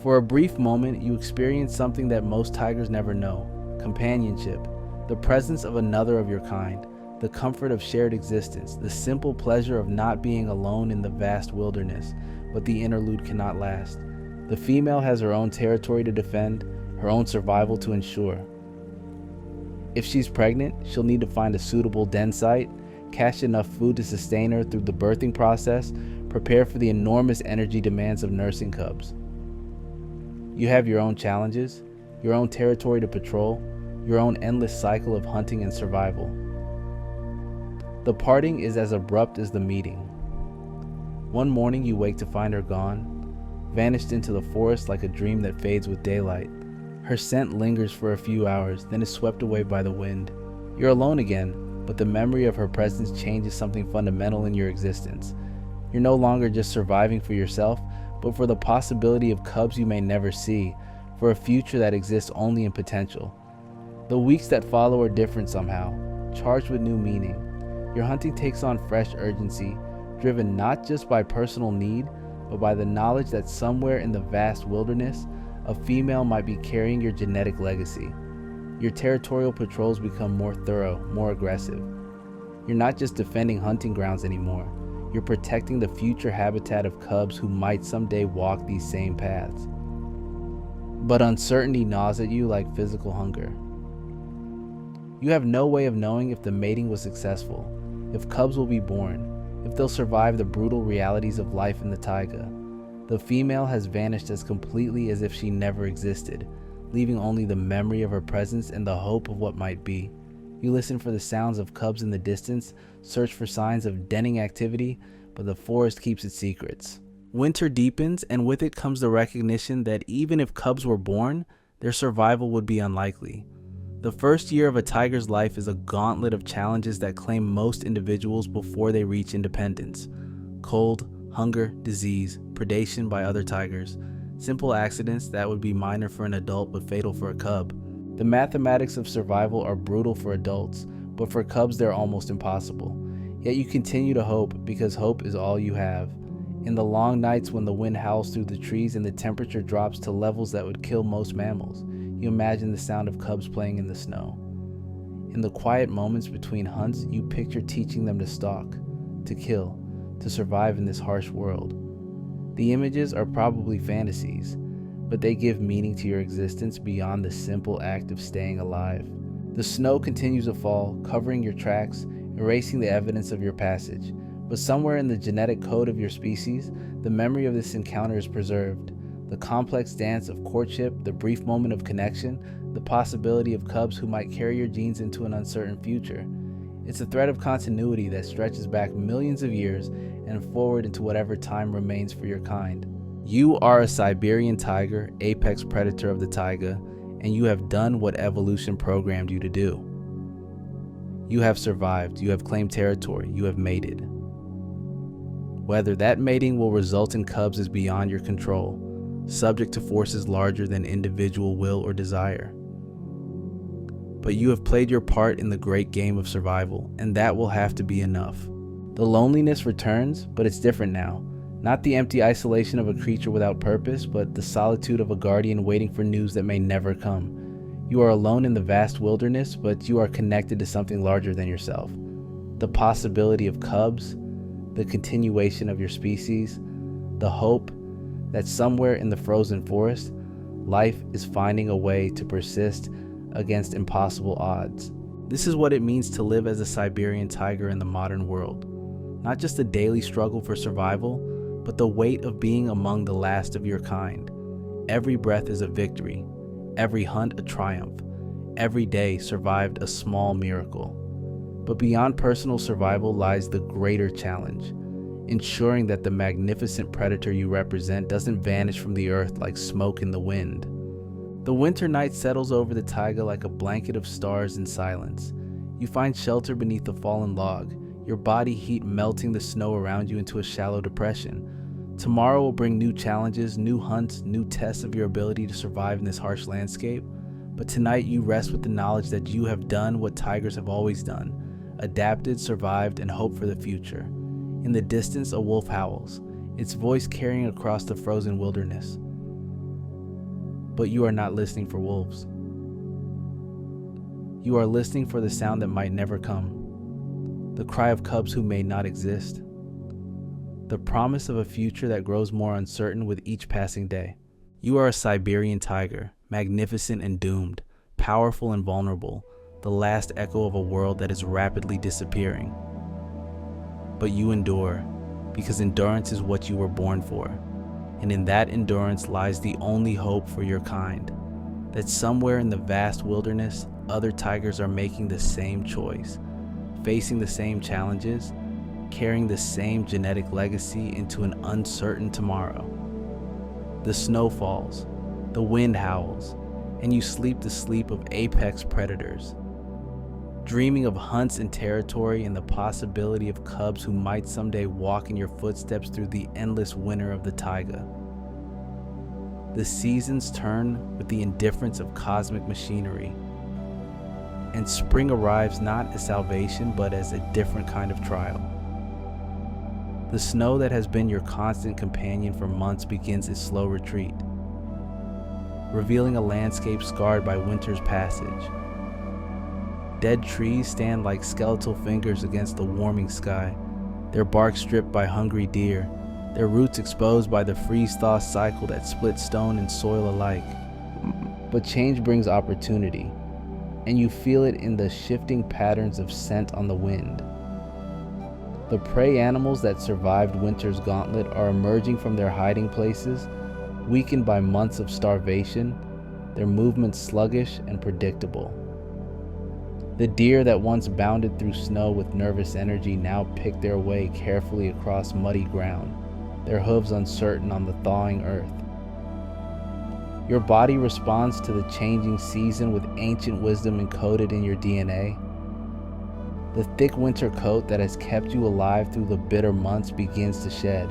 For a brief moment, you experience something that most tigers never know: companionship, the presence of another of your kind, the comfort of shared existence, the simple pleasure of not being alone in the vast wilderness. But the interlude cannot last. The female has her own territory to defend, her own survival to ensure. If she's pregnant, she'll need to find a suitable den site, cache enough food to sustain her through the birthing process, prepare for the enormous energy demands of nursing cubs. You have your own challenges, your own territory to patrol, your own endless cycle of hunting and survival. The parting is as abrupt as the meeting. One morning you wake to find her gone, vanished into the forest like a dream that fades with daylight. Her scent lingers for a few hours, then is swept away by the wind. You're alone again, but the memory of her presence changes something fundamental in your existence. You're no longer just surviving for yourself, but for the possibility of cubs you may never see, for a future that exists only in potential. The weeks that follow are different somehow, charged with new meaning. Your hunting takes on fresh urgency, driven not just by personal need, but by the knowledge that somewhere in the vast wilderness, a female might be carrying your genetic legacy. Your territorial patrols become more thorough, more aggressive. You're not just defending hunting grounds anymore, you're protecting the future habitat of cubs who might someday walk these same paths. But uncertainty gnaws at you like physical hunger. You have no way of knowing if the mating was successful, if cubs will be born, if they'll survive the brutal realities of life in the taiga. The female has vanished as completely as if she never existed, leaving only the memory of her presence and the hope of what might be. You listen for the sounds of cubs in the distance, search for signs of denning activity, but the forest keeps its secrets. Winter deepens, and with it comes the recognition that even if cubs were born, their survival would be unlikely. The first year of a tiger's life is a gauntlet of challenges that claim most individuals before they reach independence. Cold, hunger, disease, predation by other tigers, simple accidents that would be minor for an adult but fatal for a cub. The mathematics of survival are brutal for adults, but for cubs they're almost impossible. Yet you continue to hope, because hope is all you have. In the long nights when the wind howls through the trees and the temperature drops to levels that would kill most mammals, you imagine the sound of cubs playing in the snow. In the quiet moments between hunts, you picture teaching them to stalk, to kill, to survive in this harsh world. The images are probably fantasies, but they give meaning to your existence beyond the simple act of staying alive. The snow continues to fall, covering your tracks, erasing the evidence of your passage. But somewhere in the genetic code of your species, the memory of this encounter is preserved. The complex dance of courtship, the brief moment of connection, the possibility of cubs who might carry your genes into an uncertain future. It's a thread of continuity that stretches back millions of years and forward into whatever time remains for your kind. You are a Siberian tiger, apex predator of the taiga, and you have done what evolution programmed you to do. You have survived, you have claimed territory, you have mated. Whether that mating will result in cubs is beyond your control, subject to forces larger than individual will or desire. But you have played your part in the great game of survival, and that will have to be enough. The loneliness returns, but it's different now. Not the empty isolation of a creature without purpose, but the solitude of a guardian waiting for news that may never come. You are alone in the vast wilderness, but you are connected to something larger than yourself. The possibility of cubs, the continuation of your species, the hope that somewhere in the frozen forest, life is finding a way to persist against impossible odds. This is what it means to live as a Siberian tiger in the modern world. Not just a daily struggle for survival, but the weight of being among the last of your kind. Every breath is a victory, every hunt a triumph, every day survived a small miracle. But beyond personal survival lies the greater challenge, ensuring that the magnificent predator you represent doesn't vanish from the earth like smoke in the wind. The winter night settles over the taiga like a blanket of stars in silence. You find shelter beneath a fallen log, your body heat melting the snow around you into a shallow depression. Tomorrow will bring new challenges, new hunts, new tests of your ability to survive in this harsh landscape. But tonight you rest with the knowledge that you have done what tigers have always done: adapted, survived, and hoped for the future. In the distance, a wolf howls, its voice carrying across the frozen wilderness. But you are not listening for wolves. You are listening for the sound that might never come, the cry of cubs who may not exist, the promise of a future that grows more uncertain with each passing day. You are a Siberian tiger, magnificent and doomed, powerful and vulnerable, the last echo of a world that is rapidly disappearing. But you endure, because endurance is what you were born for, and in that endurance lies the only hope for your kind, that somewhere in the vast wilderness, other tigers are making the same choice, facing the same challenges, carrying the same genetic legacy into an uncertain tomorrow. The snow falls, the wind howls, and you sleep the sleep of apex predators, dreaming of hunts and territory and the possibility of cubs who might someday walk in your footsteps through the endless winter of the taiga. The seasons turn with the indifference of cosmic machinery, and spring arrives not as salvation but as a different kind of trial. The snow that has been your constant companion for months begins its slow retreat, revealing a landscape scarred by winter's passage. Dead trees stand like skeletal fingers against the warming sky, their bark stripped by hungry deer, their roots exposed by the freeze-thaw cycle that splits stone and soil alike. But change brings opportunity, and you feel it in the shifting patterns of scent on the wind. The prey animals that survived winter's gauntlet are emerging from their hiding places, weakened by months of starvation, their movements sluggish and predictable. The deer that once bounded through snow with nervous energy now pick their way carefully across muddy ground, their hooves uncertain on the thawing earth. Your body responds to the changing season with ancient wisdom encoded in your DNA. The thick winter coat that has kept you alive through the bitter months begins to shed,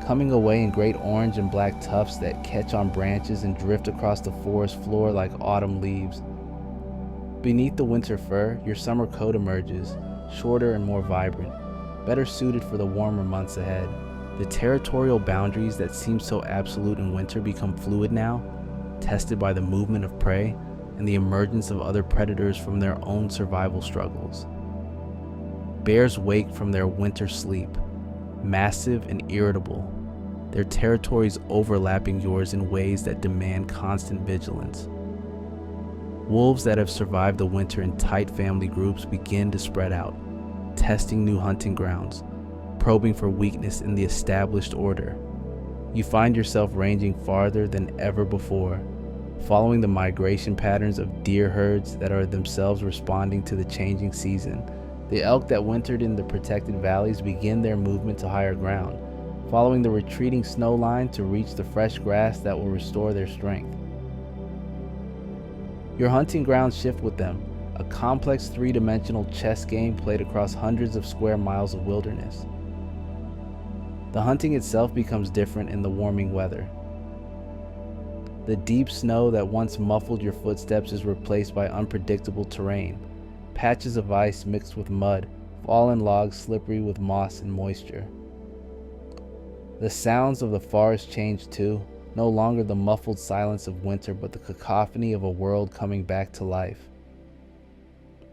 coming away in great orange and black tufts that catch on branches and drift across the forest floor like autumn leaves. Beneath the winter fur, your summer coat emerges, shorter and more vibrant, better suited for the warmer months ahead. The territorial boundaries that seem so absolute in winter become fluid now, tested by the movement of prey and the emergence of other predators from their own survival struggles. Bears wake from their winter sleep, massive and irritable, their territories overlapping yours in ways that demand constant vigilance. Wolves that have survived the winter in tight family groups begin to spread out, testing new hunting grounds, probing for weakness in the established order. You find yourself ranging farther than ever before, following the migration patterns of deer herds that are themselves responding to the changing season. The elk that wintered in the protected valleys begin their movement to higher ground, following the retreating snow line to reach the fresh grass that will restore their strength. Your hunting grounds shift with them, a complex three-dimensional chess game played across hundreds of square miles of wilderness. The hunting itself becomes different in the warming weather. The deep snow that once muffled your footsteps is replaced by unpredictable terrain, patches of ice mixed with mud, fallen logs slippery with moss and moisture. The sounds of the forest change too, no longer the muffled silence of winter, but the cacophony of a world coming back to life.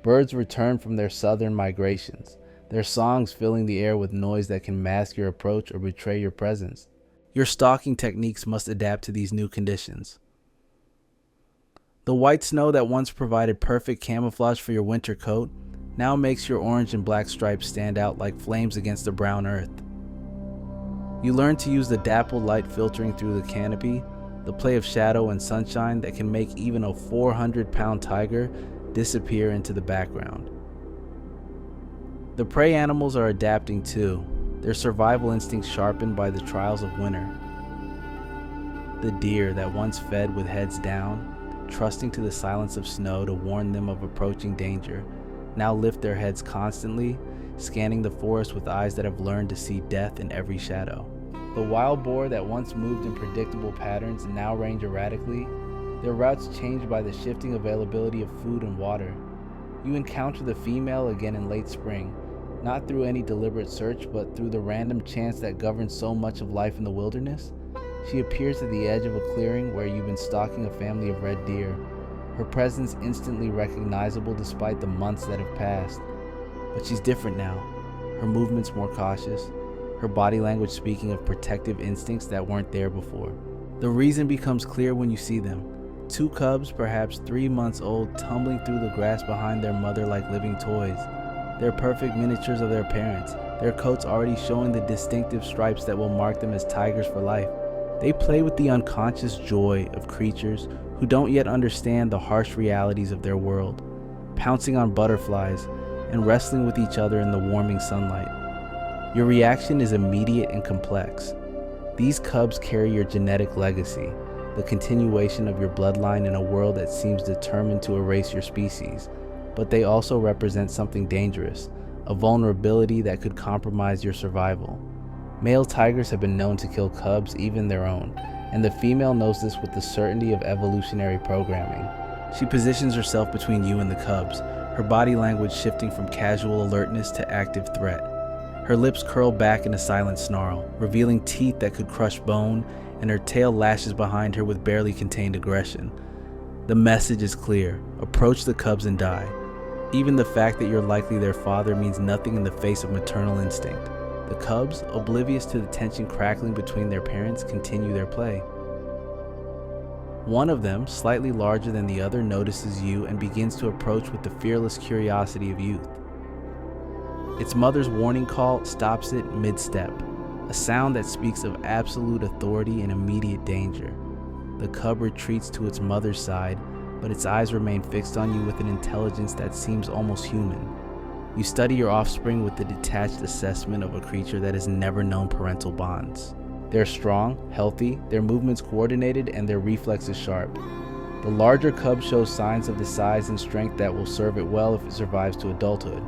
Birds return from their southern migrations, their songs filling the air with noise that can mask your approach or betray your presence. Your stalking techniques must adapt to these new conditions. The white snow that once provided perfect camouflage for your winter coat now makes your orange and black stripes stand out like flames against the brown earth. You learn to use the dappled light filtering through the canopy, the play of shadow and sunshine that can make even a 400-pound tiger disappear into the background. The prey animals are adapting too, their survival instincts sharpened by the trials of winter. The deer that once fed with heads down, trusting to the silence of snow to warn them of approaching danger, now lift their heads constantly, scanning the forest with eyes that have learned to see death in every shadow. The wild boar that once moved in predictable patterns now range erratically, their routes changed by the shifting availability of food and water. You encounter the female again in late spring, not through any deliberate search, but through the random chance that governs so much of life in the wilderness. She appears at the edge of a clearing where you've been stalking a family of red deer, her presence instantly recognizable despite the months that have passed. But she's different now, her movements more cautious, her body language speaking of protective instincts that weren't there before. The reason becomes clear when you see them. Two cubs, perhaps 3 months old, tumbling through the grass behind their mother like living toys. They're perfect miniatures of their parents, their coats already showing the distinctive stripes that will mark them as tigers for life. They play with the unconscious joy of creatures who don't yet understand the harsh realities of their world, pouncing on butterflies and wrestling with each other in the warming sunlight. Your reaction is immediate and complex. These cubs carry your genetic legacy, the continuation of your bloodline in a world that seems determined to erase your species, but they also represent something dangerous, a vulnerability that could compromise your survival. Male tigers have been known to kill cubs, even their own, and the female knows this with the certainty of evolutionary programming. She positions herself between you and the cubs, her body language shifting from casual alertness to active threat. Her lips curl back in a silent snarl, revealing teeth that could crush bone, and her tail lashes behind her with barely contained aggression. The message is clear: approach the cubs and die. Even the fact that you're likely their father means nothing in the face of maternal instinct. The cubs, oblivious to the tension crackling between their parents, continue their play. One of them, slightly larger than the other, notices you and begins to approach with the fearless curiosity of youth. Its mother's warning call stops it mid-step, a sound that speaks of absolute authority and immediate danger. The cub retreats to its mother's side, but its eyes remain fixed on you with an intelligence that seems almost human. You study your offspring with the detached assessment of a creature that has never known parental bonds. They're strong, healthy, their movements coordinated, and their reflexes sharp. The larger cub shows signs of the size and strength that will serve it well if it survives to adulthood.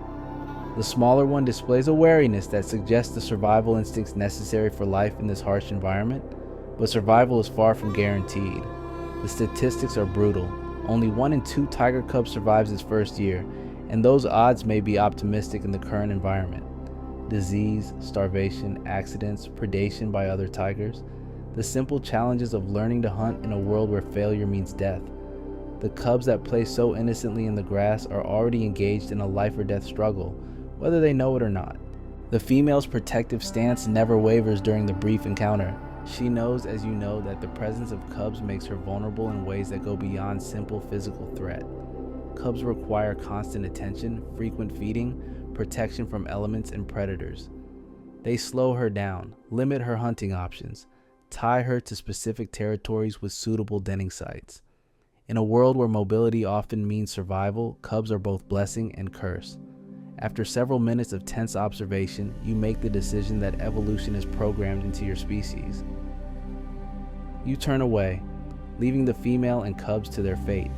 The smaller one displays a wariness that suggests the survival instincts necessary for life in this harsh environment, but survival is far from guaranteed. The statistics are brutal. Only 1 in 2 tiger cubs survives its first year, and those odds may be optimistic in the current environment. Disease, starvation, accidents, predation by other tigers, the simple challenges of learning to hunt in a world where failure means death. The cubs that play so innocently in the grass are already engaged in a life or death struggle, whether they know it or not. The female's protective stance never wavers during the brief encounter. She knows, as you know, that the presence of cubs makes her vulnerable in ways that go beyond simple physical threat. Cubs require constant attention, frequent feeding, protection from elements and predators. They slow her down, limit her hunting options, tie her to specific territories with suitable denning sites. In a world where mobility often means survival, cubs are both blessing and curse. After several minutes of tense observation, you make the decision that evolution is programmed into your species. You turn away, leaving the female and cubs to their fate.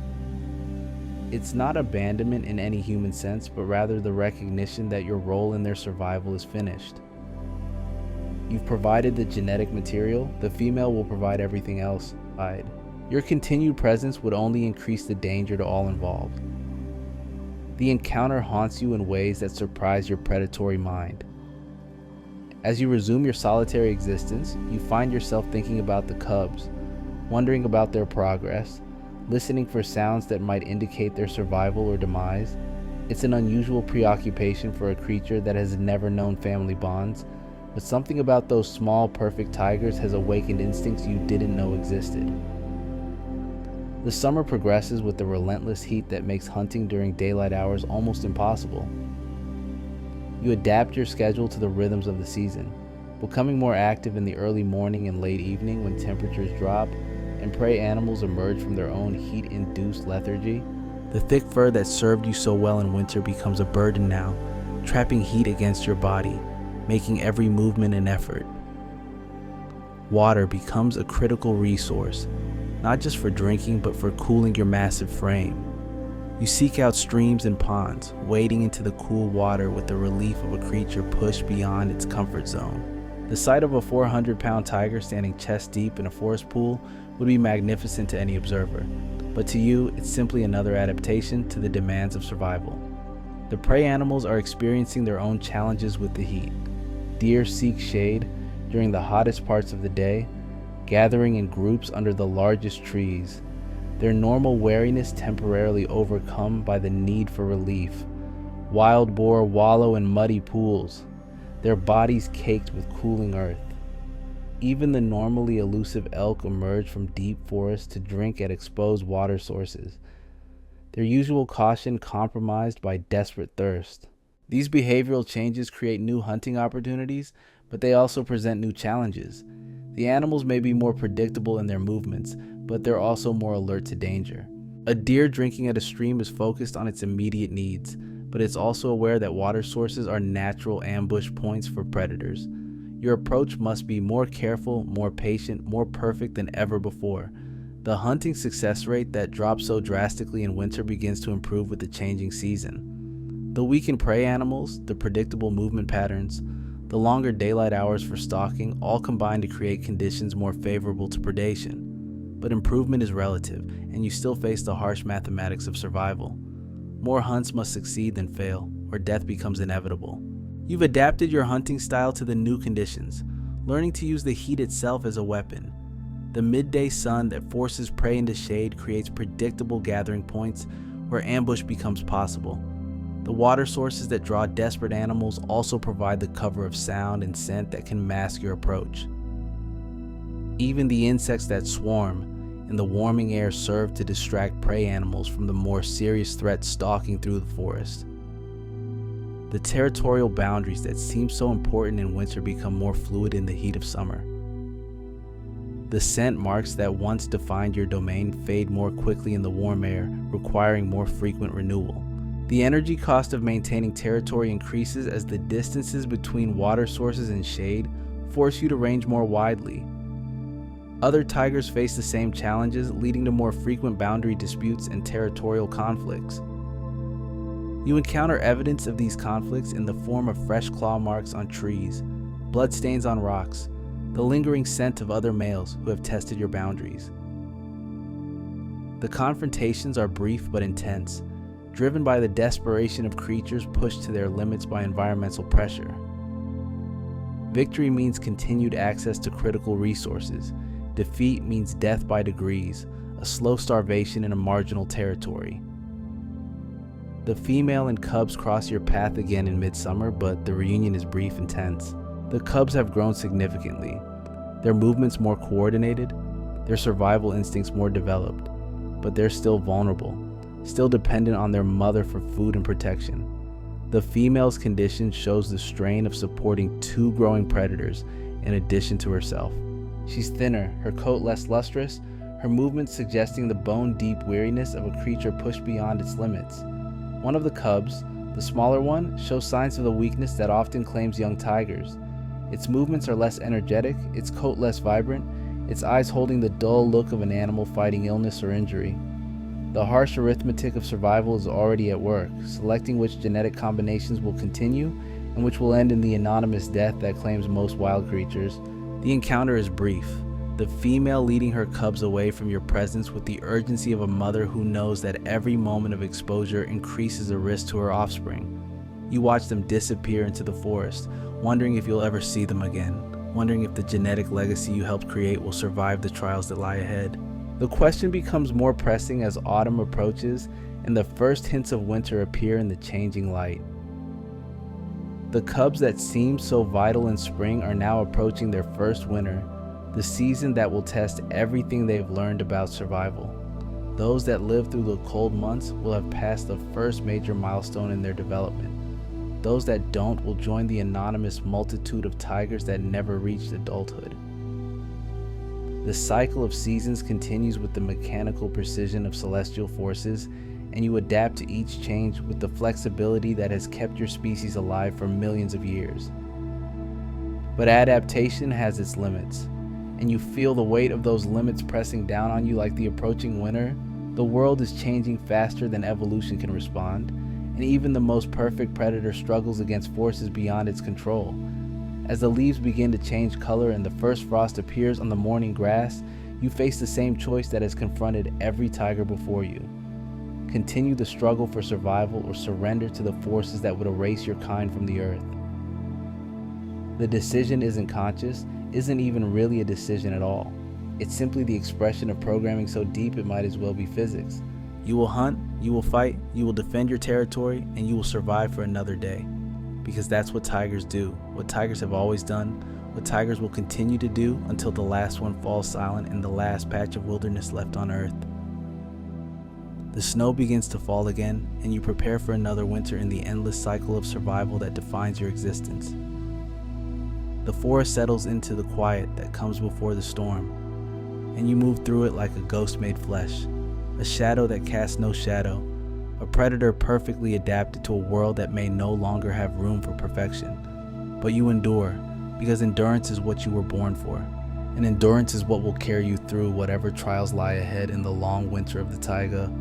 It's not abandonment in any human sense, but rather the recognition that your role in their survival is finished. You've provided the genetic material, the female will provide everything else. Your continued presence would only increase the danger to all involved. The encounter haunts you in ways that surprise your predatory mind. As you resume your solitary existence, you find yourself thinking about the cubs, wondering about their progress, listening for sounds that might indicate their survival or demise. It's an unusual preoccupation for a creature that has never known family bonds, but something about those small, perfect tigers has awakened instincts you didn't know existed. The summer progresses with the relentless heat that makes hunting during daylight hours almost impossible. You adapt your schedule to the rhythms of the season, becoming more active in the early morning and late evening when temperatures drop and prey animals emerge from their own heat-induced lethargy. The thick fur that served you so well in winter becomes a burden now, trapping heat against your body, making every movement an effort. Water becomes a critical resource, not just for drinking but for cooling your massive frame. You seek out streams and ponds, wading into the cool water with the relief of a creature pushed beyond its comfort zone. The sight of a 400-pound tiger standing chest deep in a forest pool would be magnificent to any observer, but to you, it's simply another adaptation to the demands of survival. The prey animals are experiencing their own challenges with the heat. Deer seek shade during the hottest parts of the day, gathering in groups under the largest trees, their normal wariness temporarily overcome by the need for relief. Wild boar wallow in muddy pools, their bodies caked with cooling earth. Even the normally elusive elk emerge from deep forests to drink at exposed water sources, their usual caution compromised by desperate thirst. These behavioral changes create new hunting opportunities, but they also present new challenges. The animals may be more predictable in their movements, but they're also more alert to danger. A deer drinking at a stream is focused on its immediate needs, but it's also aware that water sources are natural ambush points for predators. Your approach must be more careful, more patient, more perfect than ever before. The hunting success rate that drops so drastically in winter begins to improve with the changing season. The weakened prey animals, the predictable movement patterns, the longer daylight hours for stalking all combine to create conditions more favorable to predation. But improvement is relative, and you still face the harsh mathematics of survival. More hunts must succeed than fail, or death becomes inevitable. You've adapted your hunting style to the new conditions, learning to use the heat itself as a weapon. The midday sun that forces prey into shade creates predictable gathering points where ambush becomes possible. The water sources that draw desperate animals also provide the cover of sound and scent that can mask your approach. Even the insects that swarm in the warming air serve to distract prey animals from the more serious threats stalking through the forest. The territorial boundaries that seem so important in winter become more fluid in the heat of summer. The scent marks that once defined your domain fade more quickly in the warm air, requiring more frequent renewal. The energy cost of maintaining territory increases as the distances between water sources and shade force you to range more widely. Other tigers face the same challenges, leading to more frequent boundary disputes and territorial conflicts. You encounter evidence of these conflicts in the form of fresh claw marks on trees, bloodstains on rocks, the lingering scent of other males who have tested your boundaries. The confrontations are brief but intense, driven by the desperation of creatures pushed to their limits by environmental pressure. Victory means continued access to critical resources. Defeat means death by degrees, a slow starvation in a marginal territory. The female and cubs cross your path again in midsummer, but the reunion is brief and tense. The cubs have grown significantly, their movements more coordinated, their survival instincts more developed, but they're still vulnerable, still dependent on their mother for food and protection. The female's condition shows the strain of supporting two growing predators in addition to herself. She's thinner, her coat less lustrous, her movements suggesting the bone-deep weariness of a creature pushed beyond its limits. One of the cubs, the smaller one, shows signs of the weakness that often claims young tigers. Its movements are less energetic, its coat less vibrant, its eyes holding the dull look of an animal fighting illness or injury. The harsh arithmetic of survival is already at work, selecting which genetic combinations will continue and which will end in the anonymous death that claims most wild creatures. The encounter is brief, the female leading her cubs away from your presence with the urgency of a mother who knows that every moment of exposure increases the risk to her offspring. You watch them disappear into the forest, wondering if you'll ever see them again, wondering if the genetic legacy you helped create will survive the trials that lie ahead. The question becomes more pressing as autumn approaches and the first hints of winter appear in the changing light. The cubs that seemed so vital in spring are now approaching their first winter, the season that will test everything they've learned about survival. Those that live through the cold months will have passed the first major milestone in their development. Those that don't will join the anonymous multitude of tigers that never reached adulthood. The cycle of seasons continues with the mechanical precision of celestial forces, and you adapt to each change with the flexibility that has kept your species alive for millions of years. But adaptation has its limits, and you feel the weight of those limits pressing down on you like the approaching winter. The world is changing faster than evolution can respond, and even the most perfect predator struggles against forces beyond its control. As the leaves begin to change color and the first frost appears on the morning grass, you face the same choice that has confronted every tiger before you. Continue the struggle for survival or surrender to the forces that would erase your kind from the earth. The decision isn't conscious, isn't even really a decision at all. It's simply the expression of programming so deep it might as well be physics. You will hunt, you will fight, you will defend your territory, and you will survive for another day. Because that's what tigers do, what tigers have always done, what tigers will continue to do until the last one falls silent in the last patch of wilderness left on earth. The snow begins to fall again, and you prepare for another winter in the endless cycle of survival that defines your existence. The forest settles into the quiet that comes before the storm, and you move through it like a ghost made flesh, a shadow that casts no shadow, a predator perfectly adapted to a world that may no longer have room for perfection. But you endure, because endurance is what you were born for, and endurance is what will carry you through whatever trials lie ahead in the long winter of the taiga.